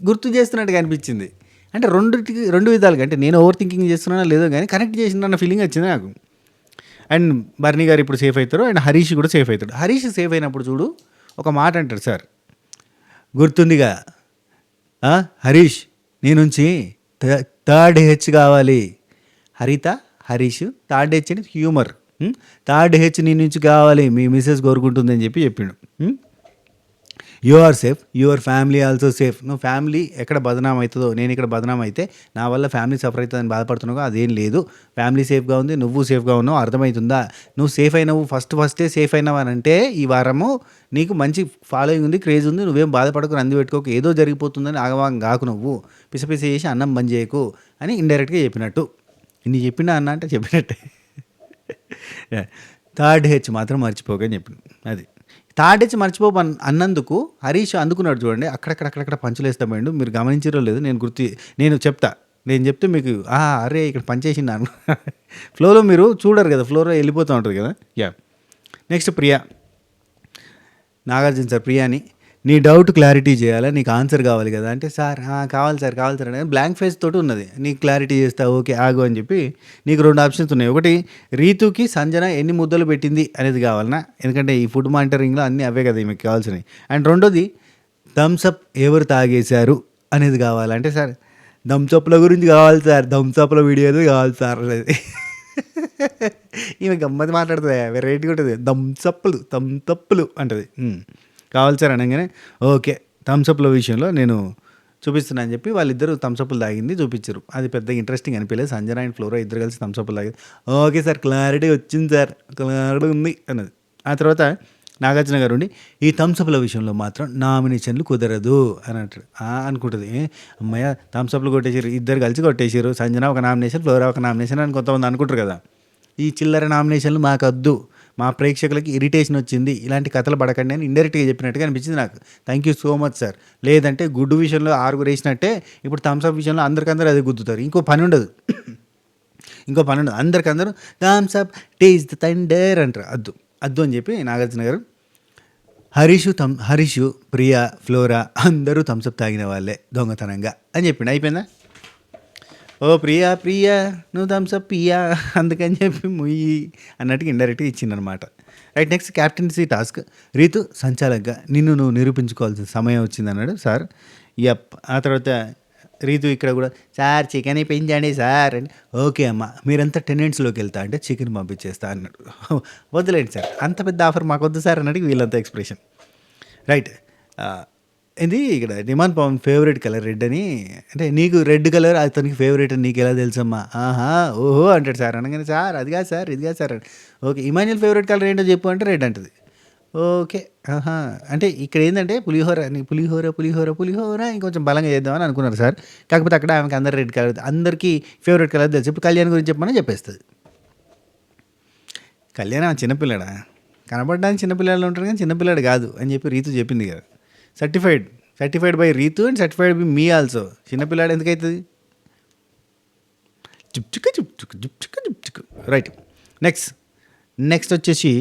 గుర్తు చేస్తున్నట్టుగా అనిపించింది. అంటే 2 విధాలుగా, అంటే నేను ఓవర్ థింకింగ్ చేస్తున్నానో లేదో కానీ కనెక్ట్ చేసిన ఫీలింగ్ వచ్చింది నాకు. అండ్ బర్నీ గారు ఇప్పుడు సేఫ్ అవుతారు, అండ్ హరీష్ కూడా సేఫ్ అవుతాడు. హరీష్ సేఫ్ అయినప్పుడు చూడు ఒక మాట అంటాడు, సార్ గుర్తుందిగా హరీష్ నీ నుంచి 3rd H కావాలి, హరీష్ 3rd H అని హ్యూమర్, 3rd H నీ నుంచి కావాలి, మీ మిసెస్ కోరుకుంటుందని చెప్పిండు. You are safe, your family also safe. నువ్వు ఫ్యామిలీ ఎక్కడ బదనాం అవుతుందో, నేను ఇక్కడ బదనాం అయితే నా వల్ల ఫ్యామిలీ సఫర్ అవుతుందని బాధపడుతున్నావు, అదేం లేదు. ఫ్యామిలీ సేఫ్గా ఉంది, నువ్వు సేఫ్గా ఉన్నావు, అర్థమవుతుందా? నువ్వు సేఫ్ అయినావు, ఫస్టే సేఫ్ అయినావు అని అంటే ఈ వారము నీకు మంచి ఫాలోయింగ్ ఉంది, క్రేజ్ ఉంది, నువ్వేం బాధపడకు, రంది పెట్టుకోకు, ఏదో జరిగిపోతుందని ఆగవాగం కాకు, నువ్వు పిసపిస చేసి అన్నం బంద్ చేయకు అని ఇండైరెక్ట్గా చెప్పినట్టు. నీ చెప్పినా అన్న అంటే చెప్పినట్టే. థర్డ్ హెచ్ మాత్రం మర్చిపోకని చెప్పిన. అది థర్డ్ హెచ్ అన్నందుకు హరీష్ అందుకున్నాడు చూడండి. అక్కడక్కడ పంచులు వేస్తా పోయిండు. మీరు గమనించరో లేదు, నేను చెప్తా. నేను చెప్తే మీకు అరే ఇక్కడ పనిచేసిండాను ఫ్లోలో మీరు చూడరు కదా, ఫ్లోలో వెళ్ళిపోతూ ఉంటుంది కదా. Yeah, next Priya. Nagarjuna sir ప్రియాని, నీ డౌట్ క్లారిటీ చేయాలా, నీకు ఆన్సర్ కావాలి కదా అంటే, సార్ కావాలి సార్ అని బ్లాంక్ ఫేస్ తోటి ఉన్నది. నీకు క్లారిటీ చేస్తా, ఓకే ఆగు అని చెప్పి నీకు 2 ఆప్షన్స్ ఉన్నాయి. ఒకటి, రీతుకి సంజన ఎన్ని ముద్దలు పెట్టింది అనేది కావాలన్నా, ఎందుకంటే ఈ ఫుడ్ మానిటరింగ్లో అన్నీ అవే కదా మీకు కావాల్సినవి. అండ్ రెండోది, థమ్సప్ ఎవరు తాగేశారు అనేది కావాలంటే, సార్ థమ్సప్ల గురించి కావాలి సార్, థమ్సప్ల వీడియో కావాలి సార్ అనేది. ఈమె గమ్మతి మాట్లాడుతుంది, వెరైటీగా ఉంటుంది. థమ్సప్లు అంటుంది. కావాలి సార్ అనగానే ఓకే థమ్సప్ల విషయంలో నేను చూపిస్తున్నాను అని చెప్పి వాళ్ళిద్దరూ థమ్సప్లు తాగింది చూపించారు. అది పెద్ద ఇంట్రెస్టింగ్ అనిపించలేదు. సంజన అండ్ ఫ్లోరా ఇద్దరు కలిసి థమ్సప్లు తాగింది. ఓకే సార్ క్లారిటీ వచ్చింది సార్, క్లారిటీ ఉంది అన్నది. ఆ తర్వాత నాగార్జున గారు ఉండి, ఈ థమ్సప్ల విషయంలో మాత్రం నామినేషన్లు కుదరదు అని అంటాడు. అనుకుంటుంది, అమ్మయ్య థమ్సప్లు కొట్టేసారు, ఇద్దరు కలిసి కొట్టేసారు, సంజన ఒక నామినేషన్, ఫ్లోరా ఒక నామినేషన్ అని కొంతమంది అనుకుంటారు కదా. ఈ చిల్లర నామినేషన్లు మాకొద్దు, మా ప్రేక్షకులకి ఇరిటేషన్ వచ్చింది, ఇలాంటి కథలు పడకండి అని ఇండైరెక్ట్గా చెప్పినట్టుగా అనిపించింది నాకు. Thank you so much sir. లేదంటే గుడ్డు విషయంలో 6 వేసినట్టే ఇప్పుడు థమ్సప్ విషయంలో అందరికందరూ అదే గుద్దుతారు. ఇంకో పని ఉండదు. అందరికందరూ థమ్సప్ టేస్ట్ ద థండర్ అంటారు. అద్దు అని చెప్పి నాగార్జున గారు, హరీషు ప్రియా ఫ్లోరా అందరూ థమ్సప్ తాగిన వాళ్ళే దొంగతనంగా అని చెప్పిండు. అయిపోయిందా? ఓ ప్రియా నువ్వు థమ్సప్ పియా అందుకని చెప్పి ముయ్యి అన్నట్టుగా ఇండైరెక్ట్గా ఇచ్చిందనమాట. Right, next captaincy task. Rithu సంచాలకుగా నిన్ను నువ్వు నిరూపించుకోవాల్సిన సమయం వచ్చిందన్నాడు సార్. యప్. ఆ తర్వాత రీతు ఇక్కడ కూడా, సార్ చికెన్ పెంచండి సార్ అని. ఓకే అమ్మ, మీరంతా టెనెంట్స్లోకి వెళ్తా అంటే చికెన్ పంపించేస్తా అన్నాడు. వద్దులేండి సార్, అంత పెద్ద ఆఫర్ మాకు వద్దు సార్ అన్నట్టు వీళ్ళంతా ఎక్స్ప్రెషన్. రైట్, ఇది ఇక్కడ Demon Pavan favourite colour red అని, అంటే నీకు రెడ్ కలర్ అతనికి ఫేవరెట్ అని నీకు ఎలా తెలుసమ్మా? ఓహో అంటాడు సార్. అనగానే సార్ అది కాదు సార్ ఇది కాదు సార్ అని. ఓకే ఇమాన్యుల్ ఫేవరెట్ కలర్ ఏంటో చెప్పు అంటే రెడ్ అంటుంది. ఓకే అంటే ఇక్కడ ఏంటంటే పులిహోర ఇంకొంచెం బలంగా చేద్దామని అనుకున్నారు సార్. కాకపోతే అక్కడ ఆమెకి అందరు రెడ్ కలర్, అందరికీ ఫేవరెట్ కలర్ తెలుసు. ఇప్పుడు కళ్యాణ్ గురించి చెప్పమని చెప్పేస్తుంది. కళ్యాణ్ చిన్నపిల్లాడా, కనపడడానికి చిన్నపిల్లలు ఉంటారు కానీ చిన్నపిల్లాడు కాదు అని చెప్పి రీతు చెప్పింది కదా. Certified by Rithu and certified by me also. చిన్నపిల్లాడు ఎందుకవుతుంది? చుప్చుక. రైట్, నెక్స్ట్ వచ్చేసి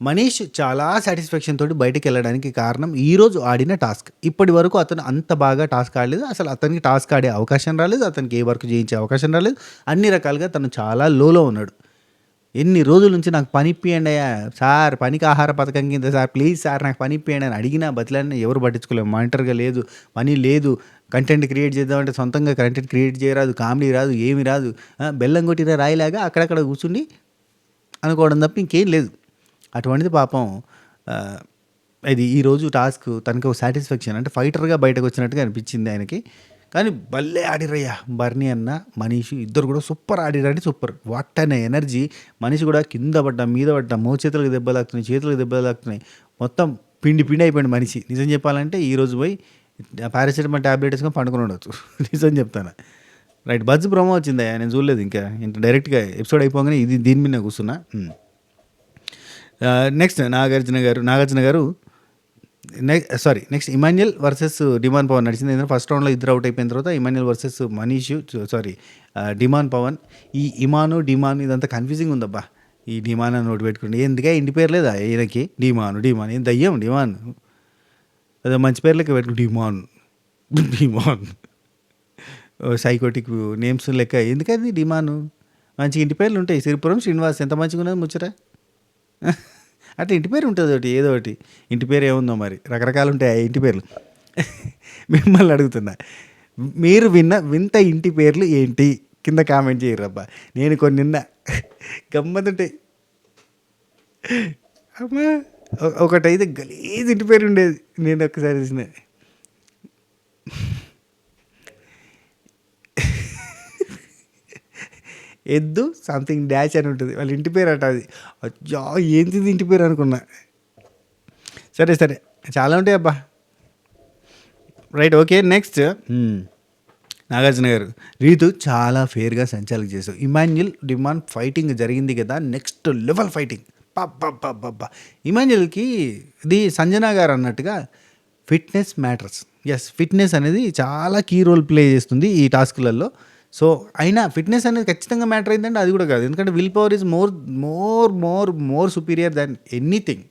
మనీష్ చాలా సాటిస్ఫాక్షన్ తోటి బయటకు వెళ్ళడానికి కారణం ఈరోజు ఆడిన టాస్క్. ఇప్పటి వరకు అతను అంత బాగా టాస్క్ ఆడలేదు, అసలు అతనికి టాస్క్ ఆడే అవకాశం రాలేదు, అతనికి ఏ వర్క్ చేయించే అవకాశం రాలేదు. అన్ని రకాలుగా తను చాలా లోలో ఉన్నాడు. ఎన్ని రోజుల నుంచి నాకు పని ఇప్పియండి అయ్యా సార్, పనికి ఆహార పథకం కింద సార్, ప్లీజ్ సార్ నాకు పని ఇప్పియండి అని అడిగినా బతిలాడినా ఎవరు పట్టించుకోలేము. మానిటర్గా లేదు, పని లేదు, కంటెంట్ క్రియేట్ చేద్దామంటే సొంతంగా కంటెంట్ క్రియేట్ చేయరాదు, కామెడీ రాదు, ఏమి రాదు. బెల్లం కొట్టిన రాయిలాగా అక్కడక్కడ కూర్చుండి అనుకోవడం తప్ప ఇంకేం లేదు. అటువంటిది పాపం ఇది ఈరోజు టాస్క్ తనకు ఒక సాటిస్ఫాక్షన్, అంటే ఫైటర్గా బయటకు వచ్చినట్టుగా అనిపించింది ఆయనకి. కానీ భలే ఆడిరయ్యా బర్నీ అన్న మనీష్ ఇద్దరు కూడా సూపర్ ఆడిరంటే సూపర్. వాట్ అనే ఎనర్జీ. మనిషి కూడా కింద పడ్డా మీద పడ్డా మోచేతులకు దెబ్బలాగుతున్నాయి, చేతులకు దెబ్బలాగుతున్నాయి, మొత్తం పిండి అయిపోయింది మనిషి. నిజం చెప్పాలంటే ఈరోజు పోయి పారాసిటమాల్ ట్యాబ్లెట్ వేసుకొని పండుకొని ఉండొచ్చు. నిజం చెప్తాను. రైట్, బజ్ ప్రోమో వచ్చిందయ్యా, నేను చూడలేదు ఇంకా డైరెక్ట్గా ఎపిసోడ్ అయిపోగానే దీని మీద కూర్చున్నా. Next Nagarjuna garu next Emmanuel versus Demon Pavan నడిచింది. ఎందుకంటే ఫస్ట్ రౌండ్లో ఇద్దరు అవుట్ అయిపోయిన తర్వాత Emmanuel versus Manish Demon Pavan. ఈ డిమాన్ ఇదంతా కన్ఫ్యూజింగ్ ఉందబ్బా. ఈ డిమాన్ అని నోటి పెట్టుకోండి, ఎందుకే ఇంటి పేరు లేదా ఈయనకి? డిమాన్ ఏం దయ్యం డిమాన్, అదే మంచి పేర్లకి పెట్టుకుని డిమాన్ సైకోటిక్ నేమ్స్ లెక్క ఎందుకది డిమాను? మంచి ఇంటి పేర్లు ఉంటాయి. సిరిపురం శ్రీనివాస్ ఎంత మంచిగా ఉన్నది ముచ్చట. అట్లా ఇంటి పేరు ఉంటుంది ఒకటి, ఏదో ఒకటి ఇంటి పేరు ఏముందో మరి, రకరకాలు ఉంటాయి ఆ ఇంటి పేర్లు. మిమ్మల్ని అడుగుతున్నా, మీరు వింత ఇంటి పేర్లు ఏంటి కింద కామెంట్ చేయరబ్బా. నేను కొన్ని గమ్మతుంటాయి. అమ్మా ఒకటైతే గలీజ్ ఇంటి పేరు ఉండేది, నేను ఒక్కసారి చూసిన. ఎద్దు సంథింగ్ డాష్ అని ఉంటుంది, వాళ్ళ ఇంటి పేరు అట. అది అయ్యా ఏంటిది ఇంటి పేరు అనుకున్నా. సరే సరే, చాలా ఉంటాయి అబ్బా. Right, okay. నెక్స్ట్ నాగార్జున గారు, రీతు చాలా ఫేర్గా సంచాలక చేసావు. ఇమాన్యుల్ డిమాండ్ ఫైటింగ్ జరిగింది కదా, నెక్స్ట్ లెవెల్ ఫైటింగ్. పబ్బా ఇమాన్యుల్కి ఇది సంజనా గారు అన్నట్టుగా ఫిట్నెస్ మ్యాటర్స్. ఎస్, ఫిట్నెస్ అనేది చాలా కీ రోల్ ప్లే చేస్తుంది ఈ టాస్క్లలో. సో అయినా ఫిట్నెస్ అనేది ఖచ్చితంగా మ్యాటర్ అయిందంటే అది కూడా కాదు, ఎందుకంటే will power is more more more more superior than anything.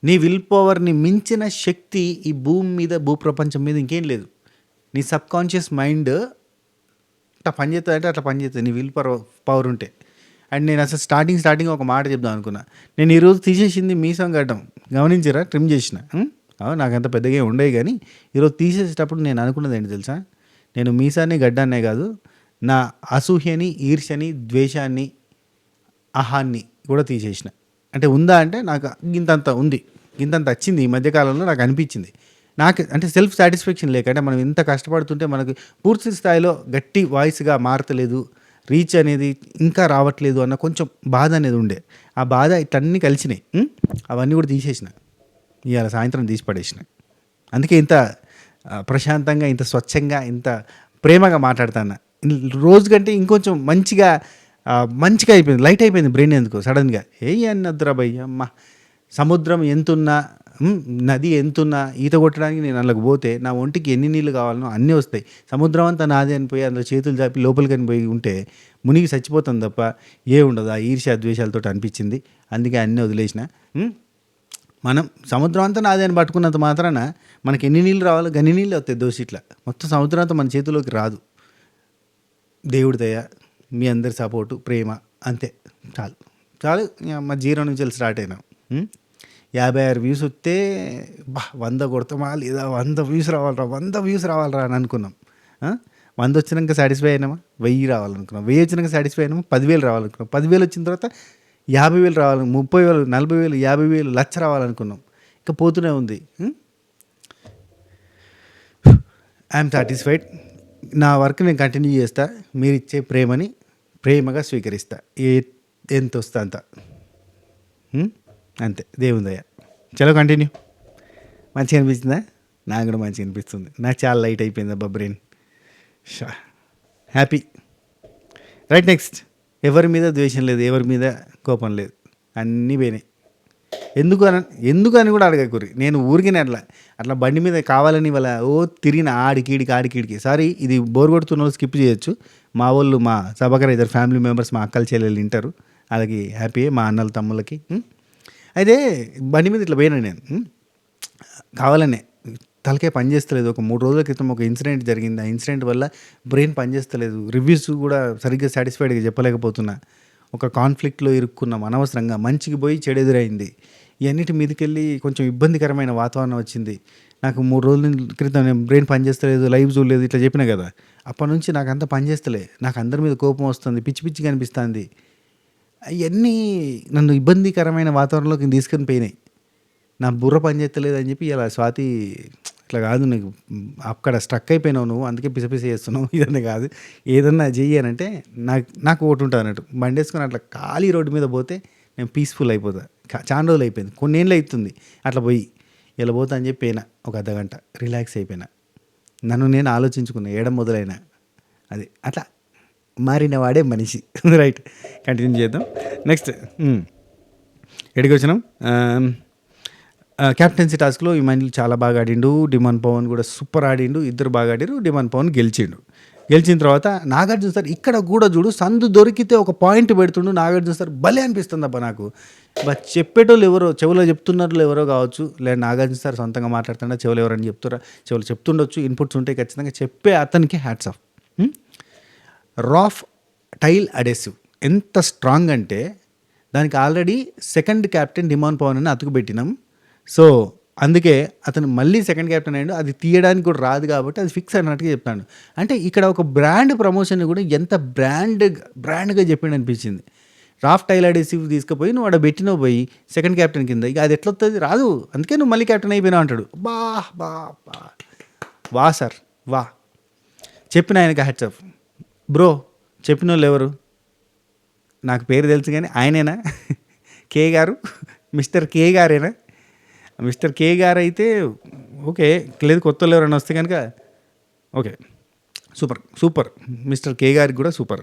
నీ విల్ పవర్ని మించిన శక్తి ఈ భూమి మీద, భూప్రపంచం మీద ఇంకేం లేదు. నీ సబ్కాన్షియస్ మైండ్ అట్లా పనిచేస్తుంది అంటే అట్లా పనిచేస్తుంది నీ విల్ పవర్ ఉంటే. అండ్ నేను అసలు స్టార్టింగ్ ఒక మాట చెప్దాం అనుకున్నా. నేను ఈరోజు తీసేసింది మీసం గడ్డం, గమనించరా? ట్రిమ్ చేసిన. నాకు అంత పెద్దగా ఉండేవి, కానీ ఈరోజు తీసేసేటప్పుడు నేను అనుకున్నది ఏంటి తెలుసా? నేను మీసాన్ని గడ్డాన్నే కాదు, నా అసూహ్యని, ఈర్ష్యని, ద్వేషాన్ని, అహాన్ని కూడా తీసేసిన. అంటే ఉందా అంటే నాకు ఇంతంత ఉంది, ఇంతంత వచ్చింది ఈ మధ్యకాలంలో నాకు అనిపించింది. నాకు అంటే సెల్ఫ్ సాటిస్ఫాక్షన్ లేక, అంటే మనం ఇంత కష్టపడుతుంటే మనకు పూర్తి స్థాయిలో గట్టి వాయిస్గా మారతలేదు, రీచ్ అనేది ఇంకా రావట్లేదు అన్న కొంచెం బాధ అనేది ఉండే. ఆ బాధ ఇట్లన్నీ కలిసినాయి. అవన్నీ కూడా తీసేసిన, ఇవాళ సాయంత్రం తీసి పడేసిన. అందుకే ఇంత ప్రశాంతంగా, ఇంత స్వచ్ఛంగా, ఇంత ప్రేమగా మాట్లాడుతాను. రోజు కంటే ఇంకొంచెం మంచిగా అయిపోయింది, లైట్ అయిపోయింది బ్రెయిన్. ఎందుకు సడన్గా అన్నద్దురా భయ్య అమ్మ, సముద్రం ఎంతున్నా, నది ఎంతున్నా ఈత కొట్టడానికి నేను అందులోకి పోతే నా ఒంటికి ఎన్ని నీళ్ళు కావాలనో అన్నీ వస్తాయి. సముద్రం అంతా నాదే అనిపోయి అందులో చేతులు చాపి లోపలికి అనిపోయి ఉంటే మునిగి చచ్చిపోతాను తప్ప ఏ ఉండదు. ఆ ఈర్ష్య ద్వేషాలతో అనిపించింది, అందుకే అన్నీ వదిలేసిన. మనం సముద్రం అంతా నాదే అని పట్టుకున్నంత మాత్రాన మనకి ఎన్ని నీళ్ళు రావాలో గన్ని నీళ్ళు వస్తాయి దోషిట్లా. మొత్తం సముద్రం అంతా మన చేతిలోకి రాదు. దేవుడి దయ, మీ అందరి సపోర్టు, ప్రేమ, అంతే చాలు చాలు. మా 0 నుంచి స్టార్ట్ అయినాం. 56 వ్యూస్ వస్తే 100 కొడతామా లేదా, 100 వ్యూస్ రావాలరా అని అనుకున్నాం. 100 వచ్చినాక సాటిస్ఫై అయినామా, 1000 రావాలనుకున్నాం. 1000 వచ్చినాక సాటిస్ఫై అయినామా, 10,000 రావాలనుకున్నాం. 10,000 వచ్చిన తర్వాత 50,000 రావాలి, 30,000, 40,000, 50,000, 1,00,000 రావాలనుకున్నాం. ఇంకా పోతూనే ఉంది. I'm satisfied. నా వర్క్ నేను కంటిన్యూ చేస్తా. మీరు ఇచ్చే ప్రేమని ప్రేమగా స్వీకరిస్తా. ఎంత వస్తా అంత, అంతే. దేవుని దయ. చలో కంటిన్యూ. మంచిగా అనిపించిందా? నాకు కూడా మంచిగా అనిపిస్తుంది. నాకు చాలా లైట్ అయిపోయింది అబ్బా బ్రెయిన్. హ్యాపీ. Right, next. ఎవరి మీద ద్వేషం లేదు, ఎవరి మీద కోపం లేదు, అన్నీ పోయినాయి. ఎందుకు అని కూడా అడగకూరి. నేను ఊరికినే అట్లా బండి మీద కావాలని వాళ్ళ తిరిగిన ఆడికీడికి. సారీ, ఇది బోర్ కొడుతున్న వాళ్ళు స్కిప్ చేయొచ్చు. మా వాళ్ళు, మా సభకర ఇద్దరు ఫ్యామిలీ మెంబర్స్, మా అక్కలు చెల్లెలు వింటారు, వాళ్ళకి హ్యాపీయే, మా అన్నల తమ్ముళ్ళకి. అయితే బండి మీద ఇట్లా పోయినా నేను కావాలనే. తలకే పనిచేస్తలేదు. ఒక 3 రోజుల క్రితం ఒక ఇన్సిడెంట్ జరిగింది. ఆ ఇన్సిడెంట్ వల్ల బ్రెయిన్ పనిచేస్తలేదు. రివ్యూస్ కూడా సరిగ్గా సాటిస్ఫైడ్గా చెప్పలేకపోతున్నా. ఒక కాన్ఫ్లిక్ట్లో ఇరుక్కున్నాం అనవసరంగా. మంచికి పోయి చెడు ఎదురైంది. ఇవన్నిటి మీదకెళ్ళి కొంచెం ఇబ్బందికరమైన వాతావరణం వచ్చింది. నాకు 3 రోజుల క్రితం నేను బ్రెయిన్ పనిచేస్తలేదు, లైవ్ చూడలేదు, ఇట్లా చెప్పినా కదా. అప్పటి నుంచి నాకు అంత పనిచేస్తలే. నాకు అందరి మీద కోపం వస్తుంది, పిచ్చిగా అనిపిస్తుంది. అవన్నీ నన్ను ఇబ్బందికరమైన వాతావరణంలోకి తీసుకొని పోయినాయి. నా బుర్ర పనిచేస్తలేదు అని చెప్పి ఇలా స్వాతి, ఇట్లా కాదు, నీకు అక్కడ స్ట్రక్ అయిపోయినావు నువ్వు, అందుకే పిసపిస చేస్తున్నావు, ఇదన్నీ కాదు, ఏదన్నా చెయ్యానంటే నాకు ఒకటి ఉంటుంది అన్నట్టు. బండి వేసుకొని అట్లా ఖాళీ రోడ్డు మీద పోతే నేను పీస్ఫుల్ అయిపోతా. చాలా రోజులు అయిపోయింది, కొన్నేళ్ళు అవుతుంది అట్లా పోయి. ఇలా పోతా అని చెప్పి పోయినా, ఒక అర్ధగంట రిలాక్స్ అయిపోయినా. నన్ను నేను ఆలోచించుకున్నా, ఏడం మొదలైనా. అది అట్లా మారిన వాడే మనిషి. రైట్, కంటిన్యూ చేద్దాం. నెక్స్ట్ ఎక్కడికి వచ్చినాం? క్యాప్టెన్సీ టాస్క్లో ఇమాన్యుల్ చాలా బాగా ఆడిండు, డిమాండ్ పవన్ కూడా సూపర్ ఆడిండు, ఇద్దరు బాగా ఆడిరు. డిమాండ్ పవన్ గెలిచిన తర్వాత నాగార్జున సార్ ఇక్కడ కూడా చూడు, సందు దొరికితే ఒక పాయింట్ పెడుతుండు నాగార్జున సార్. భలే అనిపిస్తుంది అబ్బా నాకు. చెప్పేటోళ్ళు ఎవరో, చెవులో చెప్తున్నారు ఎవరో కావచ్చు, లేదా నాగార్జున సార్ సొంతంగా మాట్లాడుతున్నా, చెవులు ఎవరని చెవులు చెప్తుండొచ్చు, ఇన్పుట్స్ ఉంటాయి ఖచ్చితంగా. చెప్పే అతనికి hats off. Roff tile adhesive ఎంత స్ట్రాంగ్ అంటే దానికి already second captain Demon Pavan అని అతుకు పెట్టినాం. సో అందుకే అతను మళ్ళీ సెకండ్ క్యాప్టెన్ అయ్యాడు. అది తీయడానికి కూడా రాదు కాబట్టి అది ఫిక్స్ అన్నట్టుగా చెప్తాను. అంటే ఇక్కడ ఒక బ్రాండ్ ప్రమోషన్ కూడా ఎంత బ్రాండ్గా చెప్పిండు అనిపించింది. రాఫ్ టైలర్ అడేసివ్ తీసుకుపోయి నువ్వు ఆడ పెట్టినవు పోయి సెకండ్ క్యాప్టెన్ కింద, ఇక అది ఎట్లా వస్తుంది, రాదు, అందుకే నువ్వు మళ్ళీ క్యాప్టెన్ అయిపోయినావు అంటాడు. బా బా బా వా సార్ వా, చెప్పిన ఆయనకి హ్యాట్సాఫ్ బ్రో. చెప్పిన వాళ్ళు ఎవరు నాకు పేరు తెలుసు కానీ ఆయనేనా, కే గారు, మిస్టర్ కే గారేనా? మిస్టర్ కే గారు అయితే ఓకే, లేదు కొత్త వాళ్ళు ఎవరైనా వస్తే కనుక okay, super super, mister K గారికి కూడా సూపర్.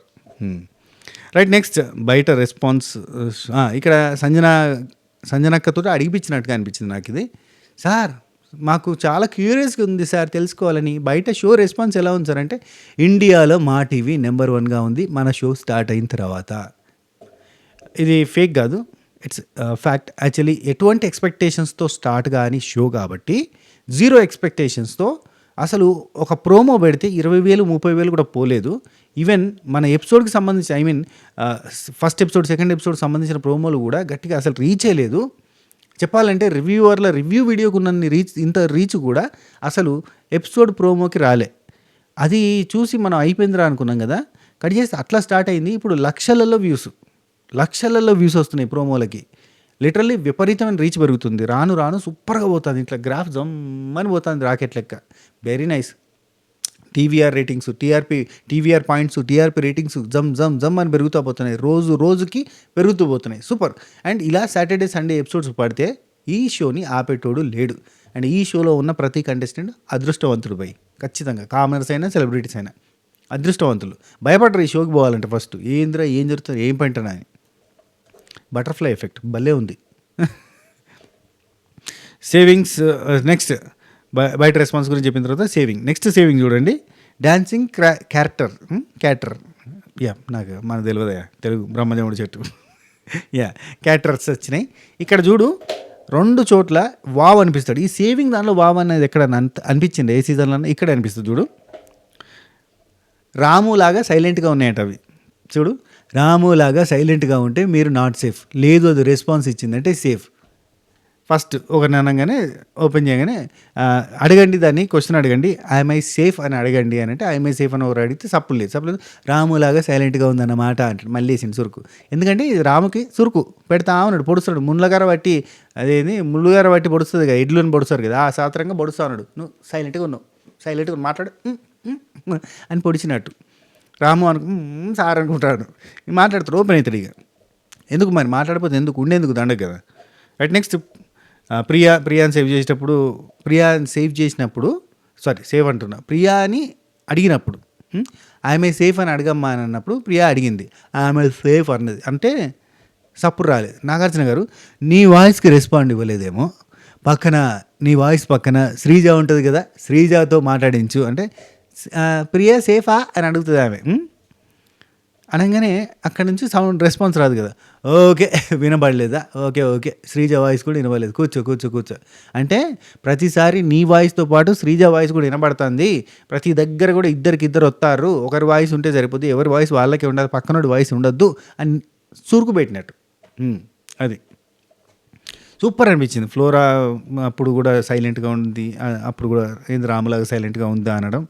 రైట్, నెక్స్ట్ బయట రెస్పాన్స్. ఇక్కడ సంజనక్కతో అడిగిపించినట్టుగా అనిపించింది నాకు ఇది. సార్ మాకు చాలా క్యూరియస్గా ఉంది సార్ తెలుసుకోవాలని, బయట షో రెస్పాన్స్ ఎలా ఉంది సార్ అంటే, ఇండియాలో మా టీవీ నెంబర్ 1గా ఉంది మన షో స్టార్ట్ అయిన తర్వాత. ఇది ఫేక్ కాదు, ఇట్స్ ఫ్యాక్ట్. యాక్చువల్లీ ఎటువంటి ఎక్స్పెక్టేషన్స్తో స్టార్ట్ కానీ షో కాబట్టి, జీరో ఎక్స్పెక్టేషన్స్తో అసలు ఒక ప్రోమో పెడితే 20,000 30,000 కూడా పోలేదు. ఈవెన్ మన ఎపిసోడ్కి సంబంధించి ఫస్ట్ ఎపిసోడ్ సెకండ్ ఎపిసోడ్ సంబంధించిన ప్రోమోలు కూడా గట్టిగా అసలు రీచే లేదు. చెప్పాలంటే రివ్యూవర్ల రివ్యూ వీడియోకి ఉన్న ఇంత రీచ్ కూడా అసలు ఎపిసోడ్ ప్రోమోకి రాలే. అది చూసి మనం అయిపోయిందిరా అనుకున్నాం కదా, కట్ చేస్తే అట్లా స్టార్ట్ అయింది. ఇప్పుడు లక్షలలో వ్యూస్ వస్తున్నాయి ప్రోమోలకి. లిటరల్లీ విపరీతమైన రీచ్ పెరుగుతుంది. రాను రాను సూపర్గా పోతుంది, ఇట్లా గ్రాఫ్ జమ్మని పోతుంది రాకెట్ లెక్క. Very nice. TVR ratings, TVR points, TRP ratings జమ్ అని పెరుగుతూ పోతున్నాయి, రోజుకి పెరుగుతూ పోతున్నాయి. సూపర్. అండ్ ఇలా సాటర్డే సండే ఎపిసోడ్స్ పడితే ఈ షోని ఆపేటోడు లేడు. అండ్ ఈ షోలో ఉన్న ప్రతి కంటెస్టెంట్ అదృష్టవంతుడు బై, ఖచ్చితంగా. కామనర్స్ అయినా సెలబ్రిటీస్ అయినా అదృష్టవంతులు. భయపడరు ఈ షోకి పోవాలంటే. ఫస్ట్ ఏం జరుగుతుంది ఏం పంటనా అని. బటర్ఫ్లై ఎఫెక్ట్ భలే ఉంది. సేవింగ్స్ నెక్స్ట్, బయట రెస్పాన్స్ గురించి చెప్పిన తర్వాత నెక్స్ట్ సేవింగ్ చూడండి. డాన్సింగ్ క్యారెక్టర్ నాకు మన తెలియదయా, తెలుగు బ్రహ్మదేవుడి చెట్టు. క్యారెక్టర్స్ వచ్చినాయి. ఇక్కడ చూడు 2 చోట్ల వావ్ అనిపిస్తాడు. ఈ సేవింగ్ దానిలో వావ్ అనేది ఎక్కడ అనిపించింది ఏ సీజన్లో, ఇక్కడ అనిపిస్తుంది చూడు. రాములాగా సైలెంట్గా ఉన్నాయంట అవి. చూడు, రాములాగా సైలెంట్గా ఉంటే మీరు నాట్ సేఫ్, లేదు అది రెస్పాన్స్ ఇచ్చిందంటే సేఫ్. ఫస్ట్ ఒకరిని అనగానే ఓపెన్ చేయగానే అడగండి, దాన్ని క్వశ్చన్ అడగండి, ఐఎమ్ సేఫ్ అని అడగండి అని అంటే ఐఎమ్ సేఫ్ అని ఒకరు అడిగితే సప్పులు లేదు. రాములాగా సైలెంట్గా ఉందన్నమాట అంటాడు. మళ్ళీ వేసిండు సురుకు. ఎందుకంటే ఇది రాముకి సురుకు పెడతా ఉన్నాడు, పొడుస్తాడు. ముళ్ళగార బట్టి పొడుస్తుంది కదా, ఎడ్లను పొడుస్తారు కదా, ఆ సాత్రంగా పొడుస్తా ఉన్నాడు. నువ్వు సైలెంట్గా మాట్లాడు అని పొడిచినట్టు. రాము సార్ అనుకుంటాడు, మాట్లాడుతాడు, ఓపెన్ అవుతాడు. ఇక ఎందుకు మరి మాట్లాడిపోతే ఉండేందుకు దండగ కదా. రైట్, నెక్స్ట్ ప్రియాని సేవ్ చేసినప్పుడు ప్రియాని అడిగినప్పుడు ఆమె సేఫ్ అని అడగమ్మా అని అన్నప్పుడు ప్రియా అడిగింది, ఆమె సేఫ్ అన్నది అంటే సప్పుడు రాలేదు. నాగార్జున గారు నీ వాయిస్కి రెస్పాండ్ ఇవ్వలేదేమో, నీ వాయిస్ పక్కన శ్రీజ ఉంటుంది కదా, శ్రీజతో మాట్లాడించు అంటే ప్రియా సేఫా అని అడుగుతుంది ఆమె. అనగానే అక్కడి నుంచి సౌండ్ రెస్పాన్స్ రాదు కదా. ఓకే వినబడలేదా, ఓకే శ్రీజ వాయిస్ కూడా వినబడలేదు, కూర్చో అంటే ప్రతిసారి నీ వాయిస్తో పాటు శ్రీజ వాయిస్ కూడా వినబడుతుంది. ప్రతి దగ్గర కూడా ఇద్దరు వస్తారు, ఒకరి వాయిస్ ఉంటే సరిపోతుంది, ఎవరి వాయిస్ వాళ్ళకే ఉండాలి, పక్కనోడి వాయిస్ ఉండొద్దు అని సురుకు పెట్టినట్టు. అది సూపర్ అనిపించింది. ఫ్లోరా అప్పుడు కూడా సైలెంట్గా ఉంది, అప్పుడు కూడా ఏంది రాములాగా సైలెంట్గా ఉందా అనడం.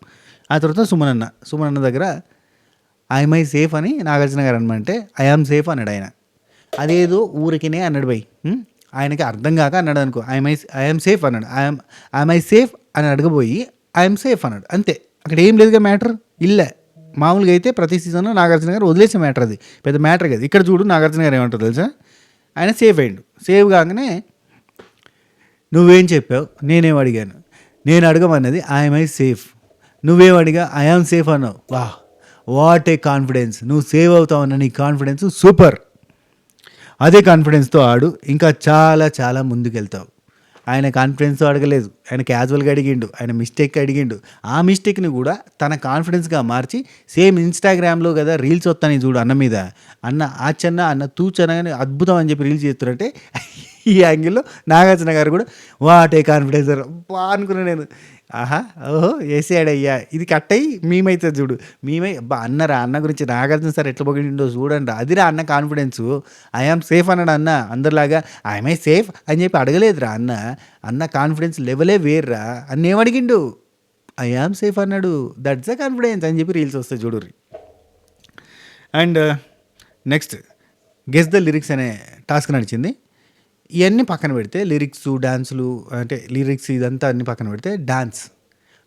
ఆ తర్వాత సుమనన్న దగ్గర ఐఎమ్ సేఫ్ అని నాగార్జున గారు అనమంటే ఐఆమ్ సేఫ్ అన్నాడు ఆయన. అదేదో ఊరికినే అన్నాడు బై, ఆయనకి అర్థం కాక అన్నాడు అనుకో. ఐఎమ్ సేఫ్ అన్నాడు, ఐఎమ్ సేఫ్ అని అడగబోయి ఐఎమ్ సేఫ్ అన్నాడు, అంతే. అక్కడ ఏం లేదుగా మ్యాటర్. ఇల్లే మామూలుగా అయితే ప్రతి సీజన్లో నాగార్జున గారు వదిలేసే మ్యాటర్, అది పెద్ద మ్యాటర్ కదా. ఇక్కడ చూడు నాగార్జున గారు ఏమంటారు తెలుసా, ఆయన సేఫ్ అయ్యిండు. సేఫ్ కాగానే నువ్వేం చెప్పావు, నేనేం అడిగాను, నేను అడగమన్నది ఐఎమ్ సేఫ్, నువ్వేం అడిగా ఐఆమ్ సేఫ్ అన్నావు. వాట్ ఏ కాన్ఫిడెన్స్, నువ్వు సేవ్ అవుతావన్న నీ కాన్ఫిడెన్స్ సూపర్. అదే కాన్ఫిడెన్స్తో ఆడు, ఇంకా చాలా చాలా ముందుకెళ్తావు. ఆయన కాన్ఫిడెన్స్తో అడగలేదు, ఆయన క్యాజువల్గా అడిగిండు, ఆయన మిస్టేక్ అడిగిండు. ఆ మిస్టేక్ని కూడా తన కాన్ఫిడెన్స్గా మార్చి సేమ్ ఇన్స్టాగ్రామ్లో కదా రీల్స్ వస్తాయి చూడు అన్న మీద, అన్న తూచనగానే అద్భుతం అని చెప్పి రీల్స్ చేస్తున్నారంటే ఈ యాంగిల్లో నాగార్జున గారు కూడా వాట్ ఏ కాన్ఫిడెన్స్ అనుకున్నాను నేను. ఓహో వేసాడయ్యా, ఇది కట్ అయ్యి మేమైతుంది చూడు, అన్న గురించి నాగార్జున సార్ ఎట్లా పొగిండో చూడండి, అదిరా అన్న కాన్ఫిడెన్స్. ఐఆమ్ సేఫ్ అన్నాడు అన్న, అందరిలాగా ఐఎమ్ సేఫ్ అని చెప్పి అడగలేదురా అన్న కాన్ఫిడెన్స్ లెవెలే వేర్రా. అన్న ఏమడిగిండు, ఐఆమ్ సేఫ్ అన్నాడు, దట్స్ ద కాన్ఫిడెన్స్ అని చెప్పి రీల్స్ వస్తాయి చూడు. And next guess the lyrics అనే టాస్క్ నడిచింది. ఇవన్నీ పక్కన పెడితే లిరిక్స్, డాన్సులు అంటే లిరిక్స్ ఇదంతా అన్ని పక్కన పెడితే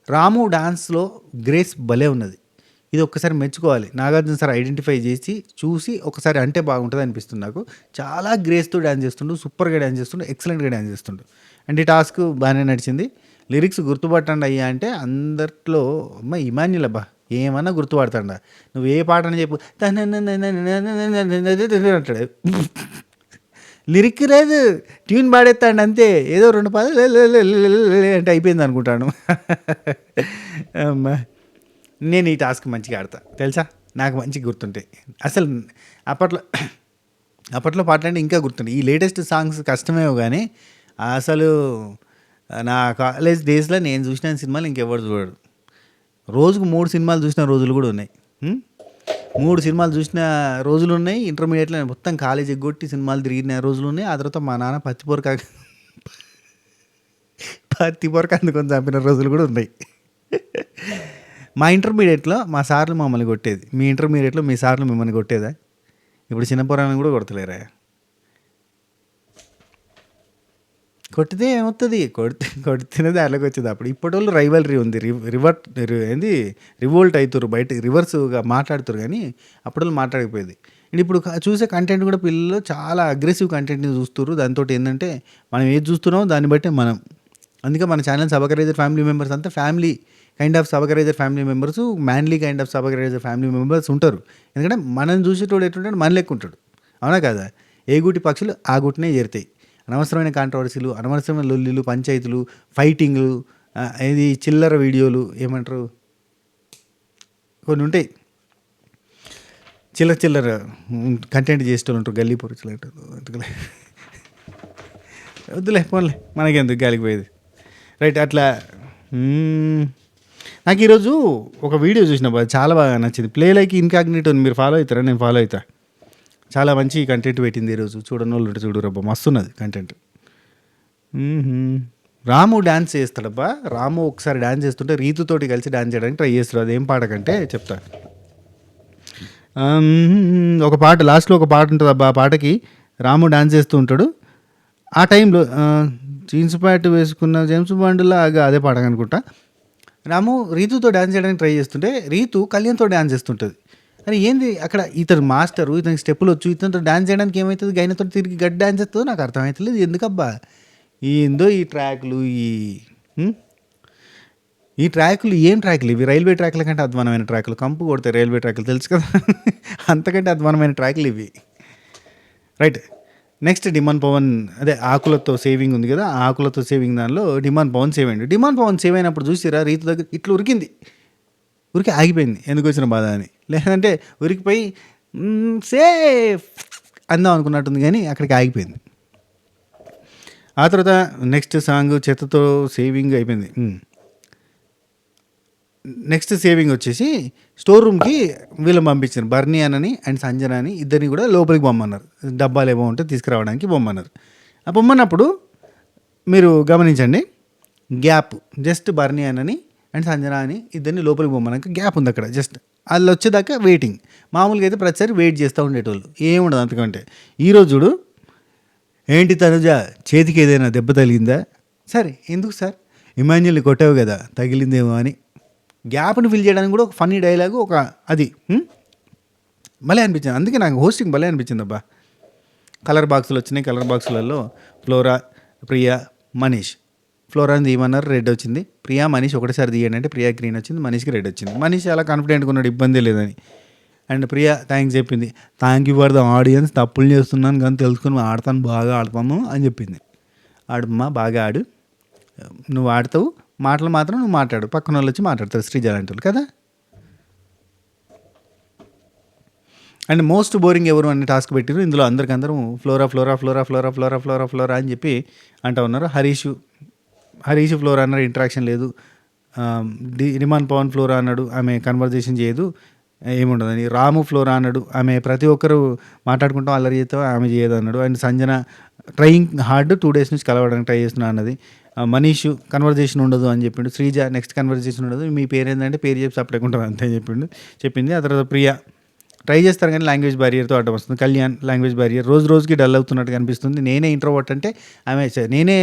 రాము డాన్స్‌లో గ్రేస్ భలే ఉన్నది. ఇది ఒక్కసారి మెచ్చుకోవాలి. నాగార్జున సార్ ఐడెంటిఫై చేసి, చూసి ఒకసారి అంటే బాగుంటది అనిపిస్తుంది నాకు. చాలా గ్రేస్‌తో డాన్స్ చేస్తుండు. సూపర్‌గా డాన్స్ చేస్తుండు. ఎక్సలెంట్‌గా డాన్స్ చేస్తుండు. అండ్ ఈ టాస్క్ బాగానే నడిచింది. లిరిక్స్ గుర్తుపట్టండి అయ్యా అంటే అందరిలో ఇమాన్యుల్ అబ్బా! ఏమన్నా గుర్తుపడతాడా. నువ్వు ఏ పాటని చెప్పు అంటాడు. లిరిక్ లేదు. ట్యూన్ పాడేస్తాడు అంతే. ఏదో 2 పదాలు అంటే అయిపోయింది అనుకుంటాను. అమ్మా! నేను ఈ టాస్క్ మంచిగా ఆడతా తెలుసా. నాకు మంచిగా గుర్తుంటాయి. అసలు అప్పట్లో పాటలంటే ఇంకా గుర్తుంటాయి. ఈ లేటెస్ట్ సాంగ్స్ కష్టమేమో కానీ అసలు నా కాలేజ్ డేస్‌లో నేను చూసిన సినిమాలు ఇంకెవరు చూడరు. రోజుకు 3 సినిమాలు చూసిన రోజులు కూడా ఉన్నాయి. 3 సినిమాలు చూసిన రోజులున్నాయి. ఇంటర్మీడియట్‌లో మొత్తం కాలేజ్ ఎగ్గొట్టి సినిమాలు తిరిగిన రోజులున్నాయి. ఆ తర్వాత మా నాన్న పత్తి పొరక అందుకొని చంపిన రోజులు కూడా ఉన్నాయి. మా ఇంటర్మీడియట్‌లో మా సార్లు మమ్మల్ని కొట్టేది. మీ ఇంటర్మీడియట్‌లో మీ సార్లు మిమ్మల్ని కొట్టేదా? ఇప్పుడు చిన్న పోరాన్ని కూడా కొడతలేరా? కొట్టితే ఏమవుతుంది? కొడితేనే దాంట్లోకి వచ్చేది. అప్పుడు ఇప్పటోళ్ళు రైవల్రీ ఉంది. రివోల్ట్ అవుతారు, బయట రివర్స్గా మాట్లాడుతారు. కానీ అప్పటోళ్ళు మాట్లాడకపోయేది. అండ్ ఇప్పుడు చూసే కంటెంట్ కూడా పిల్లలు చాలా అగ్రెసివ్ కంటెంట్ని చూస్తున్నారు. దాంతో ఏంటంటే మనం ఏది చూస్తున్నామో దాన్ని బట్టే మనం. అందుకే మన ఛానల్ సబకరైజర్ ఫ్యామిలీ మెంబర్స్ అంతా family kind of subscriber family members, mainly kind of subscriber family members ఉంటారు. ఎందుకంటే మనం చూసేటోడు ఎట్లుంటాడు, మన లెక్క ఉంటాడు. అవునా కదా? ఏ గూటి పక్షులు ఆ గుట్టినే చేరుతాయి. అనవసరమైన కాంట్రవర్సీలు, అనవసరమైన లొల్లిలు, పంచాయతీలు, ఫైటింగ్లు, ఇది చిల్లర వీడియోలు ఏమంటారు కొన్ని ఉంటాయి. చిల్లర కంటెంట్ చేసేటోళ్ళు ఉంటారు. గల్లీ పొరుచులు అంటారు. వద్దులే పోన్లే, మనకెందుకు గాలికి పోయేది. రైట్. అట్లా నాకు ఈరోజు ఒక వీడియో చూసిన చాలా బాగా నచ్చింది. ప్లే లైక్ ఇన్కాగ్నిటోని మీరు ఫాలో అవుతారా? నేను ఫాలో అవుతా. చాలా మంచి కంటెంట్ పెట్టింది ఈరోజు. చూడని వాళ్ళు ఉంటే చూడు రబ్బా, మస్తున్నది కంటెంట్. రాము డ్యాన్స్ చేస్తాడబ్బా. రాము ఒకసారి డ్యాన్స్ చేస్తుంటే రీతుతోటి కలిసి డ్యాన్స్ చేయడానికి ట్రై చేస్తాడు. అదేం పాట కంటే చెప్తా. ఒక పాట లాస్ట్లో ఒక పాట ఉంటుంది అబ్బా. ఆ పాటకి రాము డ్యాన్స్ చేస్తూ ఉంటాడు. ఆ టైంలో జీన్స్ ప్యాంట్ వేసుకున్న జేమ్స్ బాండ్లా అదే పాట అనుకుంటా. రాము రీతుతో డ్యాన్స్ చేయడానికి ట్రై చేస్తుంటే రీతు కళ్యాణ్తో డ్యాన్స్ చేస్తుంటుంది. అని ఏంది అక్కడ ఇతను మాస్టరు, ఇతనికి స్టెప్పులు వచ్చు, ఇతనితో డ్యాన్స్ చేయడానికి ఏమవుతుంది, గైనతో తిరిగి గట్టి డ్యాన్స్ చేస్తుందో నాకు అర్థమవుతలేదు. ఎందుకబ్బా ఏందో ఈ ట్రాక్లు, ఈ ట్రాకులు ఏం ట్రాకులు ఇవి? రైల్వే ట్రాక్ల కంటే అధ్వానమైన ట్రాకులు. కంపు కొడతాయి రైల్వే ట్రాకులు, తెలుసు కదా. అంతకంటే అధ్వానమైన ట్రాకులు ఇవి. రైట్. నెక్స్ట్ డిమాండ్ పవన్, అదే ఆకులతో సేవింగ్ ఉంది కదా, ఆకులతో సేవింగ్ దానిలో డిమాండ్ పవన్ సేవ్ అయ్యింది. డిమాండ్ పవన్ సేవ్ అయినప్పుడు చూసిరా రీతు దగ్గర ఇట్లా ఉరికింది, ఉరికి ఆగిపోయింది. ఎందుకు వచ్చిన బాధ అని. లేదంటే ఉరికిపోయి సేఫ్ అందాం అనుకున్నట్టుంది, కానీ అక్కడికి ఆగిపోయింది. ఆ తర్వాత నెక్స్ట్ సాంగ్ చెత్తతో సేవింగ్ అయిపోయింది. నెక్స్ట్ సేవింగ్ వచ్చేసి స్టోర్ రూమ్కి వీళ్ళని పంపించారు. బర్నీ అని అండ్ సంజన అని ఇద్దరిని కూడా లోపలికి పొమ్మన్నారు. డబ్బాలు ఏమో ఉంటే తీసుకురావడానికి పొమ్మన్నారు. ఆ పొమ్మన్నప్పుడు మీరు గమనించండి, గ్యాప్ జస్ట్ బర్నీ అని అండ్ సంజన అని ఇద్దరిని లోపలికి పొమ్మన్నాక గ్యాప్ ఉంది అక్కడ. జస్ట్ వాళ్ళు వచ్చేదాకా వెయిటింగ్. మామూలుగా అయితే ప్రతిసారి వెయిట్ చేస్తూ ఉండేటోళ్ళు, ఏముండదు అంతకంటే. ఈరోజు చూడు, ఏంటి తనుజ చేతికి ఏదైనా దెబ్బ తగిలిందా? సరే ఎందుకు సార్, ఇమాన్యుల్ని కొట్టావు కదా తగిలిందేమో అని గ్యాప్ని ఫిల్ చేయడానికి కూడా ఒక ఫన్నీ డైలాగు, ఒక అది భలే అనిపించింది. అందుకే నాకు హోస్టింగ్ భలే అనిపించింది అబ్బా. కలర్ బాక్సులు వచ్చినాయి. కలర్ బాక్సులలో ఫ్లోరా, ప్రియా, మనీష్. ఫ్లోరాని తీయమన్నారు, రెడ్ వచ్చింది. ప్రియా, మనీష్ ఒకటేసారి తీయండి అంటే ప్రియా గ్రీన్ వచ్చింది, మనీష్కి రెడ్ వచ్చింది. మనీష్ చాలా కాన్ఫిడెంట్గా ఉన్నాడు, ఇబ్బంది లేదని. అండ్ ప్రియా థ్యాంక్స్ చెప్పింది. Thank you for the audience, తప్పులు చేస్తున్నాను కానీ తెలుసుకుని ఆడతాను, బాగా ఆడతాను అని చెప్పింది. ఆడమ్మా బాగా ఆడు, నువ్వు ఆడతావు, మాటలు మాత్రం నువ్వు మాట్లాడు, పక్కన వాళ్ళు వచ్చి మాట్లాడతారు శ్రీజ లాంటి వాళ్ళు కదా. అండ్ మోస్ట్ బోరింగ్ ఎవరు అని టాస్క్ పెట్టారు. ఇందులో అందరూ flora flora flora flora flora flora flora అని చెప్పి అంటూ ఉన్నారు. హరీష్ ఫ్లోరా అన్నారు, ఇంటరాక్షన్ లేదు. రిమాన్ పవన్ ఫ్లోరా అన్నాడు, ఆమె కన్వర్జేషన్ చేయదు, ఏముండదని. రాము ఫ్లోరా అన్నాడు, ఆమె ప్రతి ఒక్కరు మాట్లాడుకుంటాం అల్లరి చేస్తాం, ఆమె చేయదు అన్నాడు. And Sanjana trying hard 2 days నుంచి కలవడానికి ట్రై చేస్తున్నా అన్నది. మనీష్ కన్వర్జేషన్ ఉండదు అని చెప్పిండు. శ్రీజ నెక్స్ట్ కన్వర్జేషన్ ఉండదు, మీ పేరు ఏంటంటే పేరు చెప్పి సపరేట్ ఉంటుంది అంతే చెప్పింది. ఆ తర్వాత ప్రియా ట్రై చేస్తారు కానీ లాంగ్వేజ్ బ్యారియర్తో అడ్డం వస్తుంది. కళ్యాణ్ లాంగ్వేజ్ బ్యారియర్ రోజు రోజుకి డల్ అవుతున్నట్టు కనిపిస్తుంది. నేనే ఇంట్రోవర్ట్ అంటే ఆమె నేనే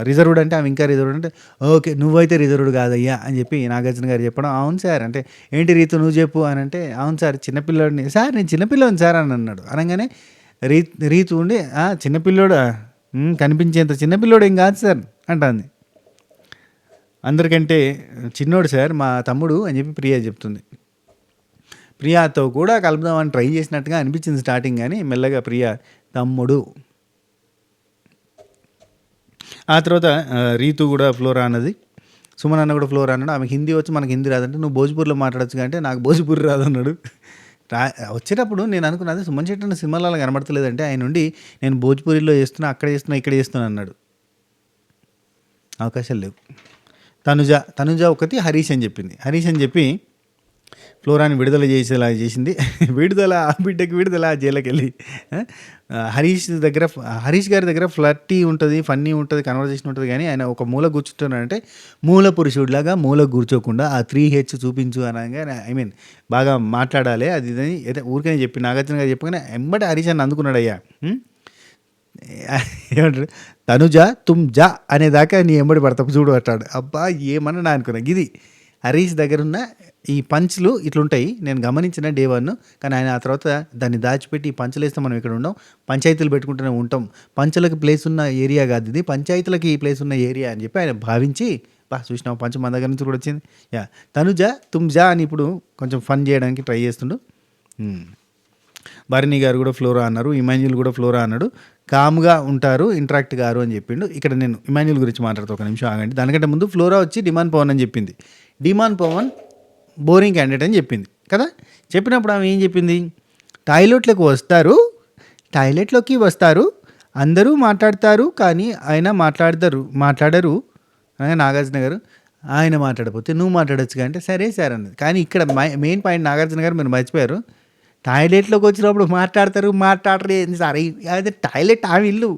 రిజర్వ్డ్ అంటే ఆమె ఇంకా రిజర్వ్డ్ అంటే ఓకే నువ్వైతే రిజర్వ్డ్ కాదయ్యా అని చెప్పి నాగార్జున గారు చెప్పడం. అవును సార్ అంటే ఏంటి రీతు నువ్వు చెప్పు అని అంటే అవును సార్ చిన్నపిల్లోడిని సార్ నేను చిన్నపిల్లోని సార్ అని అన్నాడు. అనగానే రీతు ఉండి చిన్నపిల్లోడా కనిపించేంత చిన్నపిల్లోడు ఏం కాదు సార్ అంటుంది. అందరికంటే చిన్నోడు సార్ మా తమ్ముడు అని చెప్పి ప్రియా చెప్తుంది. ప్రియాతో కూడా కలుపుదామని ట్రై చేసినట్టుగా అనిపించింది స్టార్టింగ్, కానీ మెల్లగా ప్రియా తమ్ముడు. ఆ తర్వాత రీతు కూడా ఫ్లోరా అన్నది, సుమన్ అన్న కూడా ఫ్లోరా అన్నాడు. ఆమెకు హిందీ వచ్చి మనకు హిందీ రాదంటే నువ్వు భోజ్పూర్లో మాట్లాడచ్చు అంటే నాకు భోజ్పూర్ రాదన్నాడు. వచ్చేటప్పుడు నేను అనుకున్నది సుమన్ శెట్టి అన్న సినిమాలలో కనబడతలేదంటే ఆయన నుండి నేను భోజ్పూరిలో చేస్తున్నా అక్కడ చేస్తున్నా ఇక్కడ చేస్తున్నా అన్నాడు. అవకాశాలు లేవు. తనుజ ఒకటి హరీష్ అని చెప్పింది. హరీష్ అని చెప్పి ఫ్లోరాని విడుదల చేసేలా చేసింది. విడుదల బిడ్డకి విడుదల జైలుకి వెళ్ళి హరీష్ గారి దగ్గర ఫ్లర్టీ ఉంటుంది, ఫన్నీ ఉంటుంది, కన్వర్జేషన్ ఉంటుంది. కానీ ఆయన ఒక మూల కూర్చుంటున్నాడంటే మూల పురుషుడిలాగా మూల కూర్చోకుండా ఆ 3H చూపించు అనగా బాగా మాట్లాడాలి అది ఇదని అయితే ఊరికనే చెప్పి నాగార్జున గారు చెప్పగానే ఎంబటి హరీష్ అని అందుకున్నాడు. అయ్యా ఏమంటాడు తనుజ తుమ్ జా అనేదాకా నీ ఎంబడి పడతావు చూడు అంటాడు. అబ్బా ఏమన్నా నా అనుకున్నా. ఇది హరీష్ దగ్గర ఉన్న ఈ పంచ్లు ఇట్లుంటాయి. నేను గమనించిన డే 1, కానీ ఆయన ఆ తర్వాత దాన్ని దాచిపెట్టి ఈ పంచులు వేస్తే మనం ఇక్కడ ఉండం, పంచాయతీలు పెట్టుకుంటూనే ఉంటాం, పంచులకి ప్లేస్ ఉన్న ఏరియా కాదు ఇది, పంచాయతీలకి ప్లేస్ ఉన్న ఏరియా అని చెప్పి ఆయన భావించి చూసినాం పంచు మన దగ్గర నుంచి కూడా వచ్చింది. తనుజ తుమ్ జా అని ఇప్పుడు కొంచెం ఫన్ చేయడానికి ట్రై చేస్తుండు. భరణి గారు కూడా ఫ్లోరా అన్నారు, ఇమాన్యుల్ కూడా ఫ్లోరా అన్నాడు. కామ్గా ఉంటారు, ఇంటరాక్ట్ గారు అని చెప్పిండు. ఇక్కడ నేను ఇమాన్యుల్ గురించి మాట్లాడుతూ ఒక నిమిషం ఆగండి. దానికంటే ముందు ఫ్లోరా వచ్చి డిమాండ్ పవన్ అని చెప్పింది. డిమాండ్ పవన్ బోరింగ్ క్యాండిడేట్ అని చెప్పింది కదా. చెప్పినప్పుడు ఆమె ఏం చెప్పింది, టాయిలెట్లోకి వస్తారు అందరూ మాట్లాడతారు కానీ ఆయన మాట్లాడరు అనగా నాగార్జున గారు ఆయన మాట్లాడకపోతే నువ్వు మాట్లాడచ్చు అంటే సరే సార్ అన్నది. కానీ ఇక్కడ మెయిన్ పాయింట్ నాగార్జున గారు మీరు మర్చిపోయారు. టాయిలెట్లోకి వచ్చినప్పుడు మాట్లాడరు ఏంది సార్, అదే టాయిలెట్ ఆమె ఇల్లు,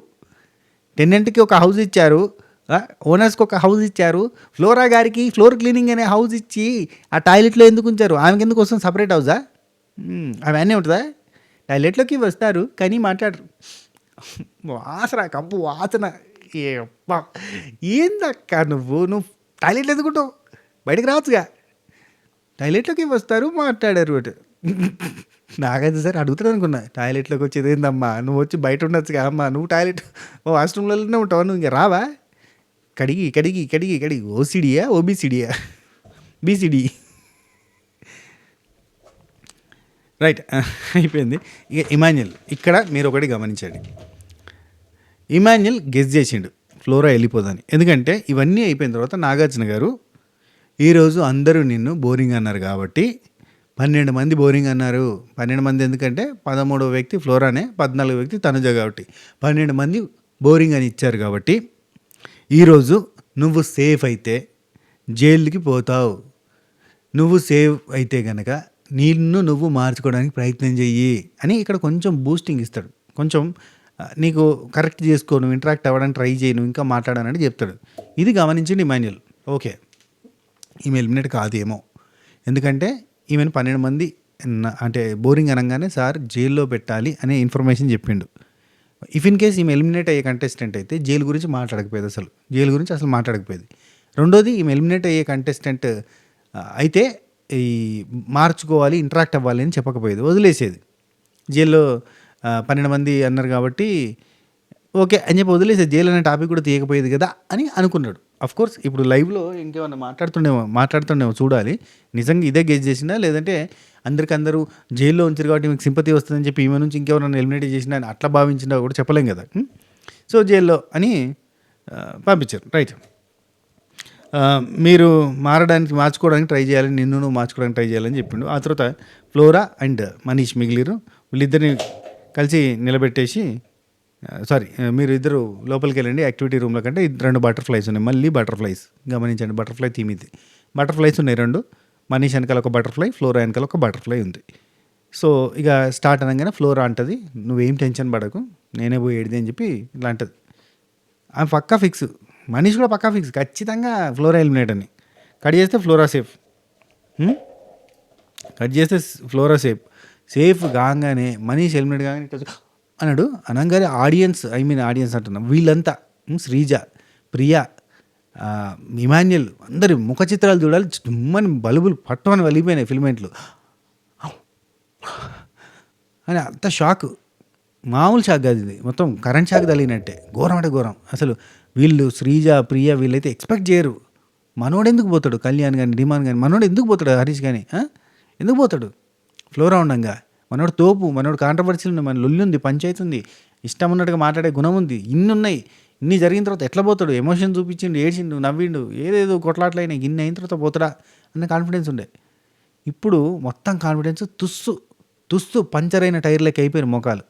టెనెంట్కి ఒక హౌస్ ఇచ్చారు, ఓనర్స్కి ఒక హౌస్ ఇచ్చారు, ఫ్లోరా గారికి ఫ్లోర్ క్లీనింగ్ అనే హౌస్ ఇచ్చి ఆ టాయిలెట్లో ఎందుకు ఉంచారు, ఆమెకి ఎందుకు వస్తుంది సపరేట్ హౌసా, అవన్నీ ఉంటుందా, టాయిలెట్లోకి వస్తారు కానీ మాట్లాడరు. వాసన కంపు వాసన ఏందక్క నువ్వు టాయిలెట్లు ఎందుకుంటావు, బయటకు రావచ్చుగా, టాయిలెట్లోకి వస్తారు మాట్లాడారు అటు. నాకైతే సార్ అడుగుతాడు అనుకున్నా, టాయిలెట్లోకి వచ్చేది ఏందమ్మా, నువ్వు వచ్చి బయట ఉండొచ్చుగా అమ్మా, నువ్వు టాయిలెట్ వాష్రూమ్లలోనే ఉంటావు, నువ్వు ఇంక రావా, కడిగి ఓసిడియా ఓబిసిడియా బీసీడీ రైట్ అయిపోయింది. ఇక ఇమాన్యుల్ ఇక్కడ మీరు ఒకటి గమనించండి, ఇమాన్యుల్ గెస్ చేసిండు ఫ్లోరా వెళ్ళిపోదని. ఎందుకంటే ఇవన్నీ అయిపోయిన తర్వాత నాగార్జున గారు ఈరోజు అందరూ నిన్ను బోరింగ్ అన్నారు కాబట్టి 12 మంది బోరింగ్ అన్నారు. 12 మంది ఎందుకంటే 13వ వ్యక్తి ఫ్లోరానే, 14వ వ్యక్తి తనుజ కాబట్టి 12 మంది బోరింగ్ అని ఇచ్చారు. కాబట్టి ఈరోజు నువ్వు సేఫ్ అయితే జైలుకి పోతావు, నువ్వు సేఫ్ అయితే కనుక నువ్వు మార్చుకోవడానికి ప్రయత్నం చెయ్యి అని ఇక్కడ కొంచెం బూస్టింగ్ ఇస్తాడు. కొంచెం నీకు కరెక్ట్ చేసుకో, నువ్వు ఇంటరాక్ట్ అవ్వడానికి ట్రై చేయి, నువ్వు ఇంకా మాట్లాడాలని చెప్తాడు. ఇది గమనించండి ఇమాన్యుల్. ఓకే ఈమె ఎలిమినేట్ కాదేమో, ఎందుకంటే ఈమెను 12 మంది అంటే బోరింగ్ అనగానే సార్ జైల్లో పెట్టాలి అనే ఇన్ఫర్మేషన్ చెప్పిండు. ఇఫ్ ఇన్ కేస్ ఈమె ఎలిమినేట్ అయ్యే కంటెస్టెంట్ అయితే జైలు గురించి మాట్లాడకపోయేది, జైలు గురించి అసలు మాట్లాడకపోయేది. రెండోది ఈమె ఎలిమినేట్ అయ్యే కంటెస్టెంట్ అయితే ఈ మార్చుకోవాలి, ఇంటరాక్ట్ అవ్వాలి అని చెప్పకపోయేది, వదిలేసేది. జైల్లో 12 మంది అన్నారు కాబట్టి ఓకే అని చెప్పి వదిలేసేది, జైలు అనే టాపిక్ కూడా తీయకపోయేది కదా అని అనుకున్నాడు. అఫ్కోర్స్ ఇప్పుడు లైవ్లో ఇంకేమన్నా మాట్లాడుతుండేమో చూడాలి, నిజంగా ఇదే గెస్ చేసినా లేదంటే అందరూ జైల్లో ఉంచారు కాబట్టి మీకు సింపతి వస్తుందని చెప్పి ఈమె నుంచి ఇంకెవరన్నా ఎలిమినేట్ చేసినా అని అట్లా భావించినా కూడా చెప్పలేం కదా. సో జైల్లో అని పంపించారు. రైట్, మీరు మార్చుకోవడానికి ట్రై చేయాలి, నువ్వు మార్చుకోవడానికి ట్రై చేయాలని చెప్పిండు. ఆ తర్వాత ఫ్లోరా అండ్ మనీష్ మిగిలిరు. వీళ్ళిద్దరిని కలిసి నిలబెట్టేసి మీరు ఇద్దరు లోపలికి వెళ్ళండి యాక్టివిటీ రూమ్లో కంటే 2 బటర్ఫ్లైస్ ఉన్నాయి, మళ్ళీ బటర్ఫ్లైస్ గమనించండి, బటర్ఫ్లై థీమ్ ఇది. బటర్ఫ్లైస్ ఉన్నాయి 2, మనీష్ వెనకాల ఒక బటర్ఫ్లై, ఫ్లోరా వెనకాల ఒక బటర్ఫ్లై ఉంది. సో ఇక స్టార్ట్ అనగానే ఫ్లోరా అంటది నువ్వేం టెన్షన్ పడకు నేనే పోయి ఏడిది అని చెప్పి ఇట్లా అంటది. ఆమె పక్కా ఫిక్స్, మనీష్ కూడా పక్కా ఫిక్స్, ఖచ్చితంగా ఫ్లోరా ఎలిమినేట్ అని. కట్ చేస్తే ఫ్లోరా సేఫ్, సేఫ్ కాగానే మనీష్ ఎలిమినేట్ కాగానే ఇట్లా అన్నాడు. అనగానే ఆడియన్స్ అంటున్నాం వీళ్ళంతా శ్రీజ, ప్రియా, ఇమాన్యుల్ అందరి ముఖ చిత్రాలు చూడాలి. చుమ్మని బల్బులు పట్టుమని వెళ్ళిపోయినాయి ఫిల్మెంట్లు అని. అంత షాక్, మామూలు షాక్ కాదు ఇది, మొత్తం కరెంట్ షాక్ తగిలినట్టే. ఘోరం అంటే ఘోరం. అసలు వీళ్ళు శ్రీజ, ప్రియ వీళ్ళైతే ఎక్స్పెక్ట్ చేయరు. మనోడు ఎందుకు పోతాడు, కళ్యాణ్ కానీ డిమాన్ కానీ మనోడు ఎందుకు పోతాడు, హరీష్ కానీ ఎందుకు పోతాడు ఫ్లోరా ఉండంగా. మనోడు తోపు, మనోడు కాంట్రవర్సీలు ఉంది, మన లొల్లి ఉంది, పంచాయతీ ఉంది, ఇష్టం ఉన్నట్టుగా మాట్లాడే గుణం ఉంది, ఇన్ని ఉన్నాయి. ఇన్ని జరిగిన తర్వాత ఎట్లా పోతాడు, ఎమోషన్ చూపించిండు, ఏడ్చిండు, నవ్విండు, ఏదేదో కొట్లాట్లయినా ఇన్ని అయిన తర్వాత పోతాడా అన్న కాన్ఫిడెన్స్ ఉండే. ఇప్పుడు మొత్తం కాన్ఫిడెన్స్ తుస్సు పంచర్ అయిన టైర్లకి అయిపోయారు మొఖాలు.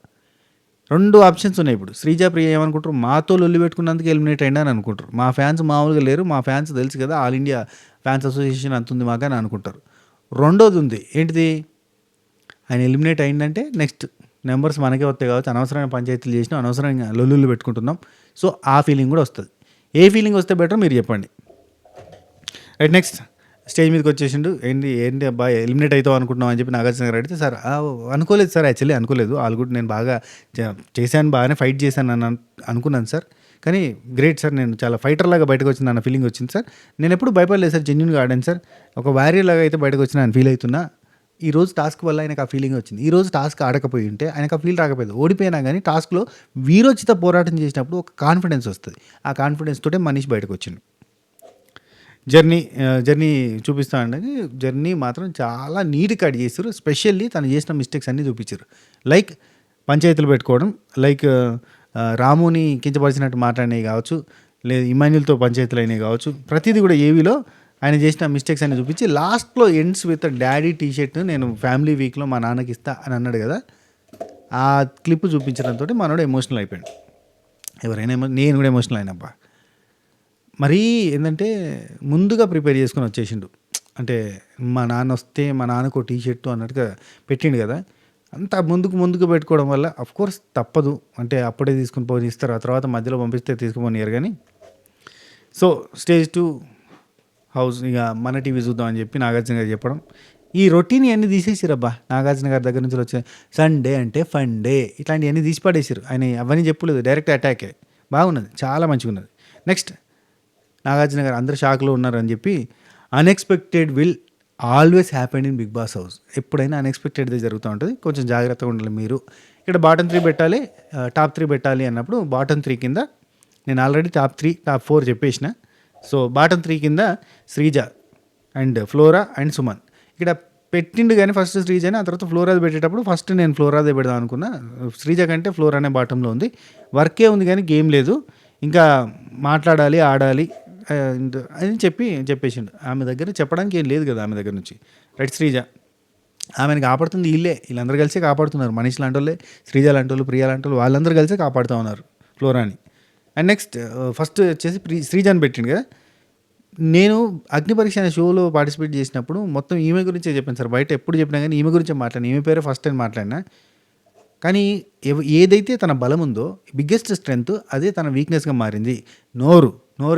2 ఆప్షన్స్ ఉన్నాయి ఇప్పుడు. శ్రీజ, ప్రియ ఏమనుకుంటారు, మాతో లొల్లి పెట్టుకున్నందుకు ఎలిమినేట్ అయినా అని అనుకుంటారు. మా ఫ్యాన్స్ మామూలుగా లేరు, మా ఫ్యాన్స్ తెలుసు కదా, ఆల్ ఇండియా ఫ్యాన్స్ అసోసియేషన్ అంతుంది మాకు అని అనుకుంటారు. రెండోది ఉంది, ఏంటిది, ఆయన ఎలిమినేట్ అయిందంటే నెక్స్ట్ నెంబర్స్ మనకే వస్తాయి కావచ్చు, అనవసరమైన పంచాయతీలు చేసినాం, అనవసరంగా లొల్లులు పెట్టుకుంటున్నాం. సో ఆ ఫీలింగ్ కూడా వస్తుంది. ఏ ఫీలింగ్ వస్తే బెటర్ మీరు చెప్పండి. రైట్, నెక్స్ట్ స్టేజ్ మీదకి వచ్చేసిండు. ఏంటి అబ్బాయి ఎలిమినేట్ అవుతావు అనుకుంటున్నాం అని చెప్పి నాగార్జున గారు అడిగితే, సార్ అనుకోలేదు సార్, యాక్చువల్లీ అనుకోలేదు, వాళ్ళు కూడా నేను బాగా చేశాను, బాగానే ఫైట్ చేశాను అని అనుకున్నాను సార్, కానీ గ్రేట్ సార్, నేను చాలా ఫైటర్ లాగా బయటకు వచ్చింది అన్న ఫీలింగ్ వచ్చింది సార్. నేను ఎప్పుడు భయపడలేదు సార్, జెన్యున్గా ఆడాను సార్, ఒక వారియర్ లాగా అయితే బయటకు వచ్చిన అని ఫీల్ అవుతున్నా. ఈ రోజు టాస్క్ వల్ల ఆయనకు ఆ ఫీలింగ్ వచ్చింది. ఈ రోజు టాస్క్ ఆడకపోయి ఉంటే ఆయనకు ఆ ఫీల్ రాకపోయేది. ఓడిపోయినా కానీ టాస్క్లో వీరోచిత పోరాటం చేసినప్పుడు ఒక కాన్ఫిడెన్స్ వస్తుంది. ఆ కాన్ఫిడెన్స్ తోటే మనీష్ బయటకు వచ్చిండు. జర్నీ చూపిస్తా అంటే జర్నీ మాత్రం చాలా నీట్గా కట్ చేశారు. స్పెషల్లీ తను చేసిన మిస్టేక్స్ అన్నీ చూపించారు. లైక్ పంచాయతీలు పెట్టుకోవడం, లైక్ రాముని కించపరిచినట్టు మాట్లాడినవి కావచ్చు, లేదు ఇమాన్యుల్తో పంచాయతీలు అయినవి కావచ్చు, ప్రతిదీ కూడా ఏవీలో ఆయన చేసిన మిస్టేక్స్ అన్ని చూపించి లాస్ట్లో ఎండ్స్ విత్ డాడీ టీషర్ట్ నేను ఫ్యామిలీ వీక్లో మా నాన్నకి ఇస్తా అని అన్నాడు కదా. ఆ క్లిప్ చూపించడంతో మనోడు ఎమోషనల్ అయిపోయాడు. ఎవరైనా నేను కూడా ఎమోషనల్ అయినబ్బా. మరీ ఏంటంటే ముందుగా ప్రిపేర్ చేసుకొని వచ్చేసిండు. అంటే మా నాన్న వస్తే మా నాన్నకు టీ షర్టు అన్నట్టుగా పెట్టిండు కదా. అంత ముందుకు పెట్టుకోవడం వల్ల అఫ్కోర్స్ తప్పదు, అంటే అప్పుడే తీసుకుని పోని ఇస్తారు, ఆ తర్వాత మధ్యలో పంపిస్తే తీసుకుపోనియరు. కానీ సో స్టేజ్ 2 హౌస్ ఇక మన టీవీ చూద్దాం అని చెప్పి నాగార్జున గారు చెప్పడం, ఈ రొటీన్ అన్నీ తీసేసిరబ్బా. నాగార్జున గారి దగ్గర నుంచి వచ్చే సండే అంటే ఫన్ డే ఇట్లాంటివన్నీ తీసి పడేసారు. ఆయన అవన్నీ చెప్పలేదు, డైరెక్ట్ అటాకే. బాగున్నది, చాలా మంచిగా ఉన్నది. నెక్స్ట్ నాగార్జున గారు అందరు షాక్లో ఉన్నారని చెప్పి, unexpected will always happen in Bigg Boss house. ఎప్పుడైనా అన్ఎక్స్పెక్టెడ్దే జరుగుతూ ఉంటుంది, కొంచెం జాగ్రత్తగా ఉండాలి మీరు. ఇక్కడ బాటమ్ 3 పెట్టాలి, టాప్ 3 పెట్టాలి అన్నప్పుడు బాటమ్ 3 కింద నేను ఆల్రెడీ టాప్ 3 టాప్ 4 చెప్పేసిన. సో బాటమ్ 3 కింద Sreeja and flora and Suman. ఇక్కడ పెట్టిండు కానీ ఫస్ట్ శ్రీజని, ఆ తర్వాత ఫ్లోరాది పెట్టేటప్పుడు ఫస్ట్ నేను ఫ్లోరాదే పెడదాం అనుకున్నా. శ్రీజ కంటే ఫ్లోరానే బాటంలో ఉంది. వర్కే ఉంది కానీ గేమ్ లేదు, ఇంకా మాట్లాడాలి, ఆడాలి అని చెప్పేసిండు. ఆమె దగ్గర చెప్పడానికి ఏం లేదు కదా ఆమె దగ్గర నుంచి. రైట్, శ్రీజ ఆమెను కాపాడుతుంది వీళ్ళందరూ కలిసే కాపాడుతున్నారు. మనీష్ లాంటి వాళ్ళే, శ్రీజ లాంటి వాళ్ళు, ప్రియా లాంటి వాళ్ళు, వాళ్ళందరూ కలిసే కాపాడుతూ ఉన్నారు ఫ్లోరాని. అండ్ నెక్స్ట్ ఫస్ట్ వచ్చేసి శ్రీజాని పెట్టిండు కదా. నేను అగ్ని పరీక్ష అనే షోలో పార్టిసిపేట్ చేసినప్పుడు మొత్తం ఈమె గురించే చెప్పాను సార్. బయట ఎప్పుడు చెప్పినా కానీ ఈమె గురించే మాట్లాడినా, ఈమె పేరే ఫస్ట్ టైం మాట్లాడినా. కానీ ఏదైతే తన బలం ఉందో, బిగ్గెస్ట్ స్ట్రెంగ్త్, అదే తన వీక్నెస్గా మారింది. నోరు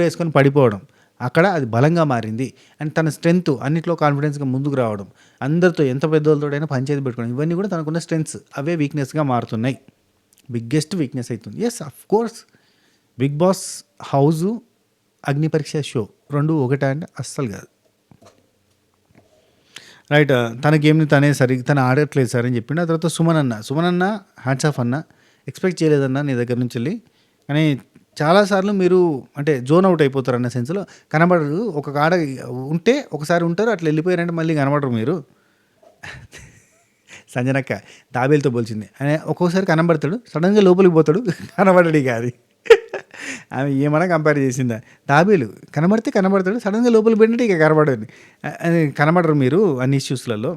వేసుకొని పడిపోవడం, అక్కడ అది బలంగా మారింది. అండ్ తన స్ట్రెంగ్త్ అన్నిట్లో కాన్ఫిడెన్స్గా ముందుకు రావడం, అందరితో ఎంత పెద్దోళ్ళతోడైనా పంచాయతీ పెట్టుకోవడం, ఇవన్నీ కూడా తనకున్న స్ట్రెంగ్త్స్, అవే వీక్నెస్గా మారుతున్నాయి. బిగ్గెస్ట్ వీక్నెస్ అవుతుంది. Yes, of course Bigg Boss house, Agni Pariksha show 2 ఒకటే అంటే అస్సలు కాదు. రైట్, తన గేమ్ని తను ఆడట్లేదు సార్ అని చెప్పిండు. ఆ తర్వాత సుమన్ అన్న హ్యాట్స్ ఆఫ్ అన్న, ఎక్స్పెక్ట్ చేయలేదన్నా నీ దగ్గర నుంచి వెళ్ళి. కానీ చాలాసార్లు మీరు అంటే జోన్ అవుట్ అయిపోతారు అన్న సెన్స్లో కనబడరు. ఒక కాడ ఉంటే ఒకసారి ఉంటారు, అట్లా వెళ్ళిపోయారంటే మళ్ళీ కనబడరు మీరు. సంజనక్క తాబేలుతో పోల్చింది. ఒక్కొక్కసారి కనబడతాడు, సడన్గా లోపలికి పోతాడు, కనబడడు. కాదు ఆమె ఏమైనా కంపేర్ చేసిందా. తాబేలు కనబడతాడు, సడన్గా లోపలికి పెట్టినట్టు ఇక కనబడరు మీరు. అన్ని ఇష్యూస్లలో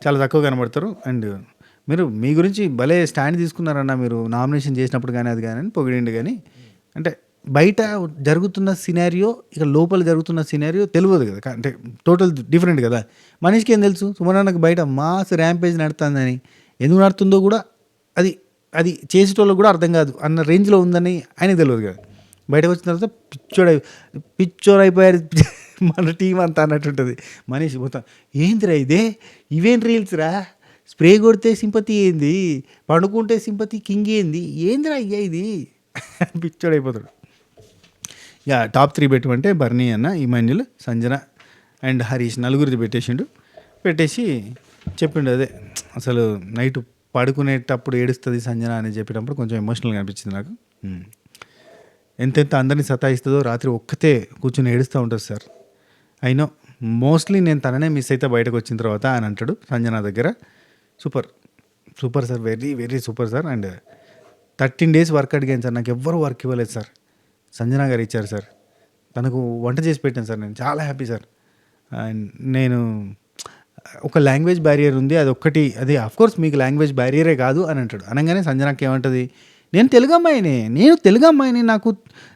చాలా తక్కువ కనబడతారు. అండ్ మీరు మీ గురించి భలే స్టాండ్ తీసుకున్నారన్న, మీరు నామినేషన్ చేసినప్పుడు కానీ అది కానీ పొగిడిండు. కానీ అంటే బయట జరుగుతున్న సినారియో ఇక లోపల జరుగుతున్న సినారియో తెలియదు కదా, అంటే టోటల్ డిఫరెంట్ కదా. మనిషికి ఏం తెలుసు, సుమనన్నకు బయట మాస్ ర్యాంపేజ్ నడుతుందని, ఎందుకు నడుతుందో కూడా అది చేసేటోళ్ళకి కూడా అర్థం కాదు అన్న రేంజ్లో ఉందని ఆయనకు తెలియదు కదా. బయటకు వచ్చిన తర్వాత పిచ్చోడైపోయారు మన టీం అంతా అన్నట్టుంటుంది. మనిషి మొత్తం ఏందిరా ఇవేం రీల్స్ రా, స్ప్రే కొడితే సింపతి ఏంది, పండుకుంటే సింపతి కింగ్ ఏంది, ఏందిరా అయ్యా ఇది పిచ్చోడైపోతాడు. ఇక టాప్ 3 పెట్టమంటే బర్నీ అన్న, ఇమాన్యుల్, సంజన అండ్ హరీష్ నలుగురిది పెట్టేసి చెప్పిండు. అదే అసలు నైట్ పడుకునేటప్పుడు ఏడుస్తుంది సంజన అని చెప్పేటప్పుడు కొంచెం ఎమోషనల్గా అనిపించింది నాకు. ఎంతెంత అందరినీ సతాయిస్తుందో రాత్రి ఒక్కతే కూర్చొని ఏడుస్తూ ఉంటుంది సార్. అయినో మోస్ట్లీ నేను తననే మిస్ అయితే బయటకు వచ్చిన తర్వాత అని అంటాడు సంజన దగ్గర. Super sir, very very super sir. And 13 days work అడిగాను సార్, నాకు ఎవ్వరు వర్క్ ఇవ్వలేదు సార్, సంజన గారు ఇచ్చారు సార్. తనకు వంట చేసి పెట్టాను సార్, నేను చాలా హ్యాపీ సార్. అండ్ నేను ఒక లాంగ్వేజ్ బ్యారియర్ ఉంది, అదొక్కటి, అది అఫ్కోర్స్ మీకు లాంగ్వేజ్ బ్యారియరే కాదు అని అంటాడు. అనగానే సంజనాకి ఏమంటుంది, నేను తెలుగు అమ్మాయిని,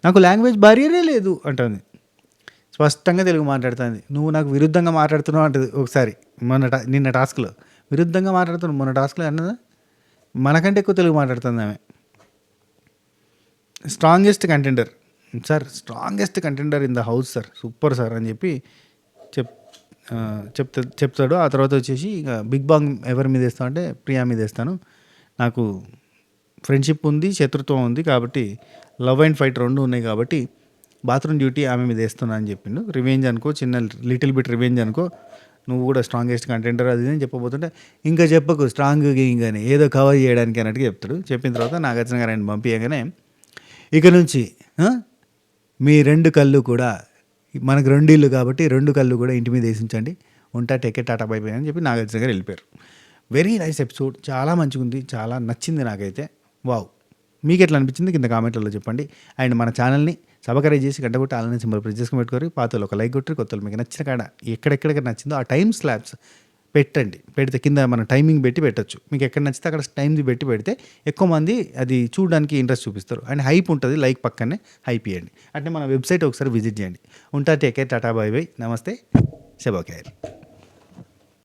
నాకు లాంగ్వేజ్ బ్యారియరే లేదు అంటుంది. స్పష్టంగా తెలుగు మాట్లాడుతుంది. నువ్వు నాకు విరుద్ధంగా మాట్లాడుతున్నావు అంటది ఒకసారి నిన్న టాస్క్లో. విరుద్ధంగా మాట్లాడుతున్నావు మొన్న టాస్క్లో అన్నదా, మనకంటే ఎక్కువ తెలుగు మాట్లాడుతుంది ఆమె. Strongest contender in the house sir, super sir అని చెప్పి చెప్తాడు. ఆ తర్వాత వచ్చేసి ఇక బిగ్ బాంగ్ ఎవరి మీద వేస్తాను అంటే ప్రియా మీద వేస్తాను, నాకు ఫ్రెండ్షిప్ ఉంది, శత్రుత్వం ఉంది, కాబట్టి లవ్ అండ్ ఫైట్ 2 ఉన్నాయి, కాబట్టి బాత్రూమ్ డ్యూటీ ఆమె మీద వేస్తున్నా అని చెప్పిండు. రివెంజ్ అనుకో, చిన్న లిటిల్ బిట్ రివెంజ్ అనుకో, నువ్వు కూడా స్ట్రాంగెస్ట్ కంటెండర్ అది అని చెప్పబోతుంటే, ఇంకా చెప్పకు స్ట్రాంగ్ గేయింగ్ అని, ఏదో కవర్ చేయడానికి అన్నట్టుగా చెప్తాడు. చెప్పిన తర్వాత నాగార్జున గారు ఆయన పంపించగానే, ఇక నుంచి మీ 2 కళ్ళు కూడా, మనకు 2 ఇళ్ళు కాబట్టి 2 కళ్ళు కూడా ఇంటి మీద వేసించండి, ఉంటా టెకెట్ టాటా బై బై అని చెప్పి నాగార్జున గారు వెళ్ళిపోయారు. వెరీ నైస్ ఎపిసోడ్, చాలా మంచిగా ఉంది, చాలా నచ్చింది నాకైతే. వావ్, మీకు ఎట్లా అనిపించింది కింద కామెంట్లలో చెప్పండి. అండ్ మన ఛానల్ని సబ్స్క్రైబ్ చేసి గంట కొట్టి ఆన్లైన్ సింబల్ ప్రెస్ చేసుకుని పెట్టుకోరు. పాతలు ఒక లైక్ కొట్టి, కొత్తలు మీకు నచ్చిన కాడ ఎక్కడెక్కడ నచ్చిందో ఆ టైం స్లాబ్స్ పెడితే కింద మన టైమింగ్ పెట్టి పెట్టచ్చు. మీకు ఎక్కడ నచ్చితే అక్కడ టైం పెడితే ఎక్కువ మంది అది చూడడానికి ఇంట్రెస్ట్ చూపిస్తారు. అండ్ హైప్ ఉంటుంది, లైక్ పక్కనే హైప్ ఇవ్వండి. అంటే మన వెబ్సైట్ ఒకసారి విజిట్ చేయండి. ఉంటా, take care, tata bye by, నమస్తే, శుభోదయం.